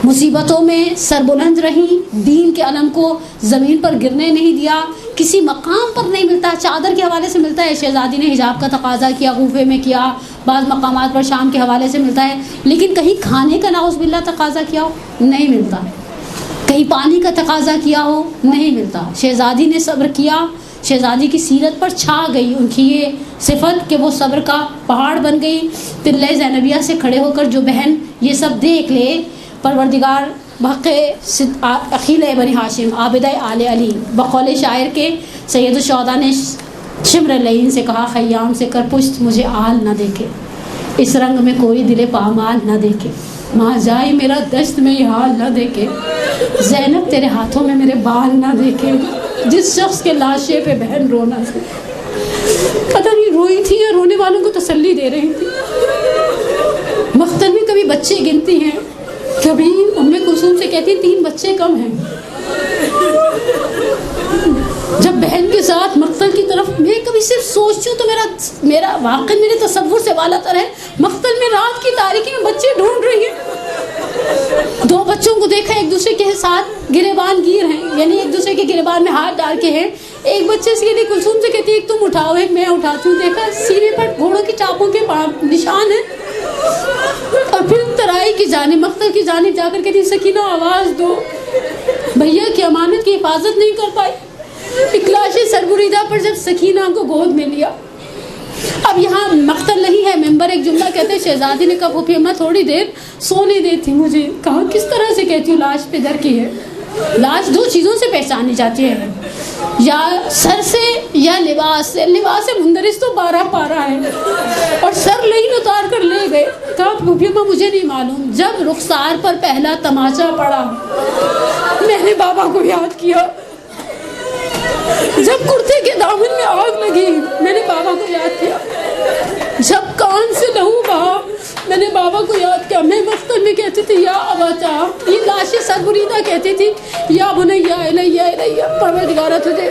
[SPEAKER 1] مصیبتوں میں سربلند رہی، دین کے علم کو زمین پر گرنے نہیں دیا، کسی مقام پر نہیں ملتا، چادر کے حوالے سے ملتا ہے شہزادی نے حجاب کا تقاضا کیا، کوفے میں کیا، بعض مقامات پر شام کے حوالے سے ملتا ہے، لیکن کہیں کھانے کا نعوذ باللہ تقاضا کیا ہو نہیں ملتا، کہیں پانی کا تقاضا کیا ہو نہیں ملتا۔ شہزادی نے صبر کیا، شہزادی کی سیرت پر چھا گئی ان کی یہ صفت کہ وہ صبر کا پہاڑ بن گئی۔ تلے زینبیہ سے کھڑے ہو کر جو بہن یہ سب دیکھ لے، پروردگار بحق اخیل بنی ہاشم عابدہ آل علی، بقول شاعر کے سید الشہداء نے شمر لعین سے کہا خیام سے کر پشت مجھے آل نہ دیکھے، اس رنگ میں کوئی دل پامال نہ دیکھے، ماں جائے میرا دشت میں یہ حال نہ دیکھے، زینب تیرے ہاتھوں میں میرے بال نہ دیکھے، جس شخص کے لاشے پہ بہن رونا تھی، پتہ نہیں روئی تھی یا رونے والوں کو تسلی دے رہی تھی۔ مختل میں کبھی بچے گنتی ہیں، کبھی ام کلثوم سے کہتی ہیں 3 بچے کم ہیں، جب بہن کے ساتھ مقتل کی طرف میں کبھی صرف سوچتی ہوں تو میرا واقعی میرے تصور سے والا تر ہے. مقتل میں رات کی تاریکی میں بچے ڈھونڈ رہی ہیں. 2 بچوں کو دیکھا ایک دوسرے کے ساتھ گریبان گیر ہیں, یعنی ایک دوسرے کے گریبان میں ہاتھ ڈال کے ہیں. ایک بچے سے یہ کلثوم سے کہتی ہے ایک تم اٹھاؤ ایک میں اٹھاتی ہوں. دیکھا سینے پر گھوڑوں کی چاپوں کے نشان ہیں. اور پھر ترائی کی جانب مقتل کی جانب جا کر کہتی سکینہ آواز دو. بھیا کی امانت کی حفاظت نہیں کر پائی. اکلاش سربریدہ پر جب سکینہ کو گود میں لیا. اب یہاں مقتل نہیں ہے, ممبر ایک جملہ کہتے ہیں شہزادی نے کہا پھوپھی اماں تھوڑی دیر سونے دیتی مجھے. کہا کس طرح سے کہتی ہوں لاش پہ در کی ہے. لاش 2 چیزوں سے پہچانی جاتی ہے, یا سر سے یا لباس سے. لباس مندرس تو 12 پارا ہے اور سر لین اتار کر لے گئے. کہا پھوپھی اماں مجھے نہیں معلوم. جب رخسار پر پہلا تماچا پڑا میں نے بابا کو یاد کیا. جب کرتے کے دامن میں آگ لگی میں نے بابا کو یاد کیا. جب کان سے لہو بہا میں نے بابا کو یاد کیا. میں مقتل میں کہتی تھی یا اباتا, یہ لاش سربریدہ کہتی تھی یا بنیا الیہ الیہ, پروردگارہ تجھے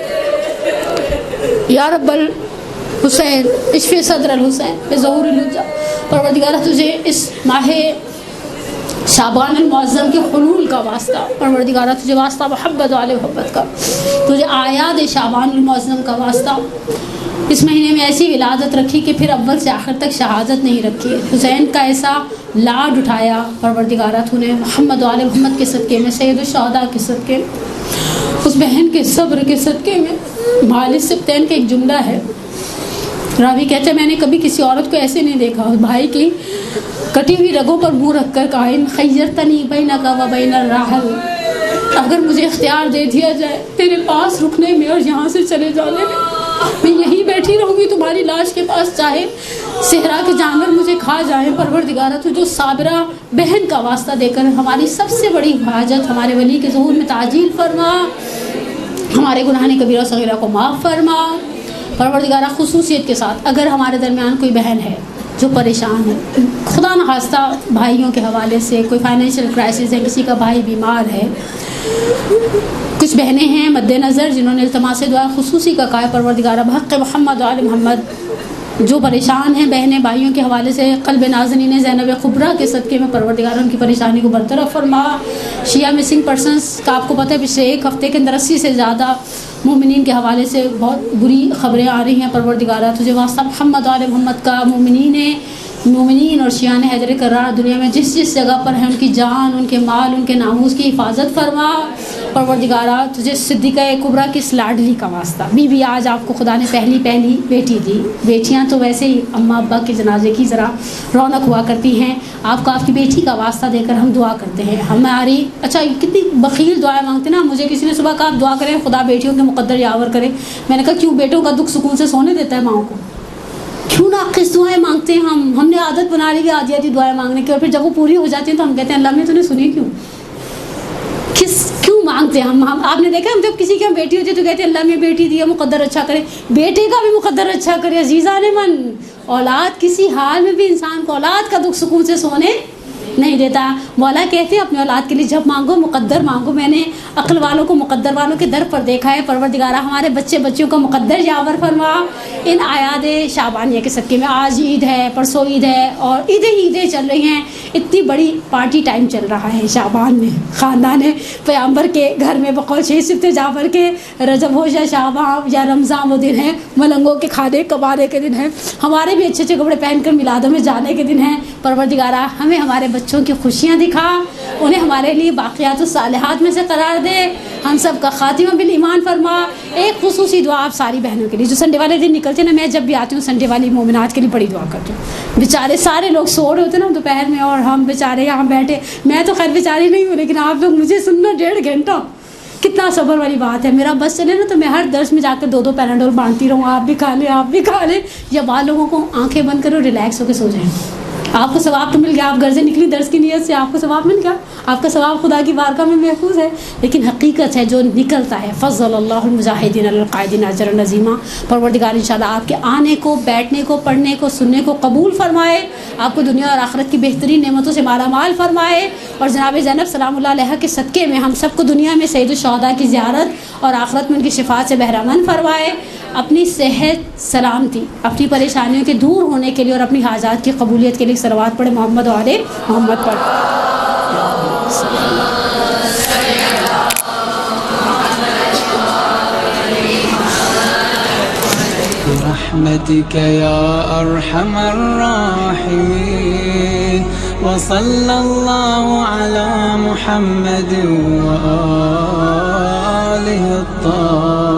[SPEAKER 1] یا رب الحسین اشفی صدر الحسین بظہور الحجہ, پروردگارہ تجھے اس ماہ شعبان المعظم کے حلول کا واسطہ, پروردگارہ تجھے واسطہ محبت والے محبت کا, تجھے آیات شعبان المعظم کا واسطہ. اس مہینے میں ایسی ولادت رکھی کہ پھر اول سے آخر تک شہادت نہیں رکھی. حسین کا ایسا لاڈ اٹھایا پروردگارہ تو نے محمد والے محمد کے صدقے میں, سید الشہداء کے صدقے میں, اس بہن کے صبر کے صدقے میں. مالک سبتین کا ایک جملہ ہے, راوی کہتے ہیں میں نے کبھی کسی عورت کو ایسے نہیں دیکھا. بھائی کی کٹی ہوئی رگوں پر منہ رکھ کر کہا ان خیرتنی بینک و بین الرحل, اگر مجھے اختیار دے دیا جائے تیرے پاس رکنے میں اور یہاں سے چلے جانے میں یہیں بیٹھی رہوں گی تمہاری لاش کے پاس, چاہے صحرا کے جانور مجھے کھا جائیں. پروردگارہ تو جو صابرہ بہن کا واسطہ دے کر ہماری سب سے بڑی حاجت ہمارے ولی کے ظہور میں تعجیل فرما, ہمارے گناہ کبیرہ صغیرہ کو معاف فرما. پروردگارہ خصوصیت کے ساتھ اگر ہمارے درمیان کوئی بہن ہے جو پریشان ہے, خدا نخواستہ بھائیوں کے حوالے سے کوئی فائنینشیل کرائسس ہے, کسی کا بھائی بیمار ہے, کچھ بہنیں ہیں مد نظر جنہوں نے التماس دعا خصوصی کا کہا ہے پروردگارہ بحق محمد وآل محمد, جو پریشان ہیں بہنیں بھائیوں کے حوالے سے قلب نازنین زینب کبریٰ کے صدقے میں پروردگارہ ان کی پریشانی کو برطرف فرما. شیعہ مسنگ پرسنس کا آپ کو پتہ ہے پچھلے 1 ہفتے کے اندر 80 سے زیادہ مومنین کے حوالے سے بہت بری خبریں آ رہی ہیں. پروردگارہ تجھے واسطہ محمد وآل محمد کا مومنین اور شیعان حیدر کرار دنیا میں جس جس جگہ پر ہیں ان کی جان, ان کے مال, ان کے ناموس کی حفاظت فرما. پروردگارہ تجھے صدیقہ کبریٰ کی اس لاڈلی کا واسطہ. بی آج آپ کو خدا نے پہلی بیٹی دی. بیٹیاں تو ویسے ہی اماں ابا کے جنازے کی ذرا رونق ہوا کرتی ہیں, آپ کو آپ کی بیٹی کا واسطہ دے کر ہم دعا کرتے ہیں. ہماری اچھا کتنی بخیل دعائیں مانگتے نا. مجھے کسی نے صبح کہا آپ دعا کریں خدا بیٹیوں کے مقدر یاور کرے. میں نے کہا کیوں, بیٹوں کا دکھ سکون سے سونے دیتا ہے ماؤں کو, کیوں ناقص دعائیں مانگتے ہیں ہم نے عادت بنا لی ہے آدھی دعائیں مانگنے کی, اور پھر جب وہ پوری ہو جاتی ہیں تو ہم کہتے ہیں اللہ نے تو نے سنی کیوں مانگتے ہیں ہم. آپ نے دیکھا ہم جب کسی کی ہم بیٹی ہوتی ہے تو کہتے ہیں اللہ میں بیٹی دی ہے مقدر اچھا کرے, بیٹے کا بھی مقدر اچھا کرے. عزیزان من, اولاد کسی حال میں بھی انسان کو اولاد کا دکھ سکون سے سونے نہیں دیتا. مولا کہتے ہیں اپنے اولاد کے لیے جب مانگو مقدر مانگو. میں نے عقل والوں کو مقدر والوں کے در پر دیکھا ہے. پروردگارہ ہمارے بچوں کا مقدر یاور فرما. ان آیات شعبانیہ کے صدقے میں آج عید ہے, پرسوں عید ہے, اور عیدیں چل رہی ہیں. اتنی بڑی پارٹی ٹائم چل رہا ہے شعبان میں. خاندان پیغمبر کے گھر میں بقول 6 سفت جعفر کے رجب ہو یا شعبان یا رمضان وہ دن ہے, ملنگوں کے کھانے کبانے کے دن ہے. ہمارے بھی اچھے کپڑے پہن کر میلادوں میں جانے کے دن ہیں. پروردگارہ ہمیں ہمارے بچوں کی خوشیاں دکھا, انہیں ہمارے لیے باقیات الصالحات میں سے قرار دے. ہم سب کا خاتمہ بالایمان فرما. ایک خصوصی دعا آپ ساری بہنوں کے لیے جو سنڈے والے دن نکلتے ہیں نا. میں جب بھی آتی ہوں سنڈے والی مومنات کے لیے بڑی دعا کرتی ہوں. بیچارے سارے لوگ سو رہے ہوتے ہیں نا دوپہر میں, اور ہم بیچارے یہاں بیٹھے. میں تو خیر بیچاری نہیں ہوں, لیکن آپ لوگ مجھے سننا 1.5 گھنٹہ, کتنا صبر والی بات ہے. میرا بس چلے نا تو میں ہر درس میں جا کر 2 پیراڈول بانٹتی رہوں, آپ بھی کھا لیں آپ بھی کھا لیں. یا بعض لوگوں کو آنکھیں بند کرو ریلیکس ہو کے سو جائیں. آپ کو ثواب تو مل گیا, آپ گھر سے نکلی درس کی نیت سے, آپ کو ثواب مل گیا, آپ کا ثواب خدا کی بارگاہ میں محفوظ ہے. لیکن حقیقت ہے جو نکلتا ہے, فضل اللہ المجاہدین علی القاعدین اجرا عظیما. پروردگار انشاءاللہ آپ کے آنے کو, بیٹھنے کو, پڑھنے کو, سننے کو قبول فرمائے, آپ کو دنیا اور آخرت کی بہترین نعمتوں سے مالا مال فرمائے, اور جناب زینب سلام اللہ علیہ کے صدقے میں ہم سب کو دنیا میں سید الشہداء کی زیارت اور آخرت میں ان کی شفاعت سے بہرامند فرمائے. اپنی صحت, سلامتی, اپنی پریشانیوں کے دور ہونے کے لیے اور اپنی حاجات کی قبولیت کے لیے صلوات پڑھے محمد و آل محمد پر.
[SPEAKER 2] برحمتك يا أرحم الراحمين وصلى الله على محمد وآله الطاهرين.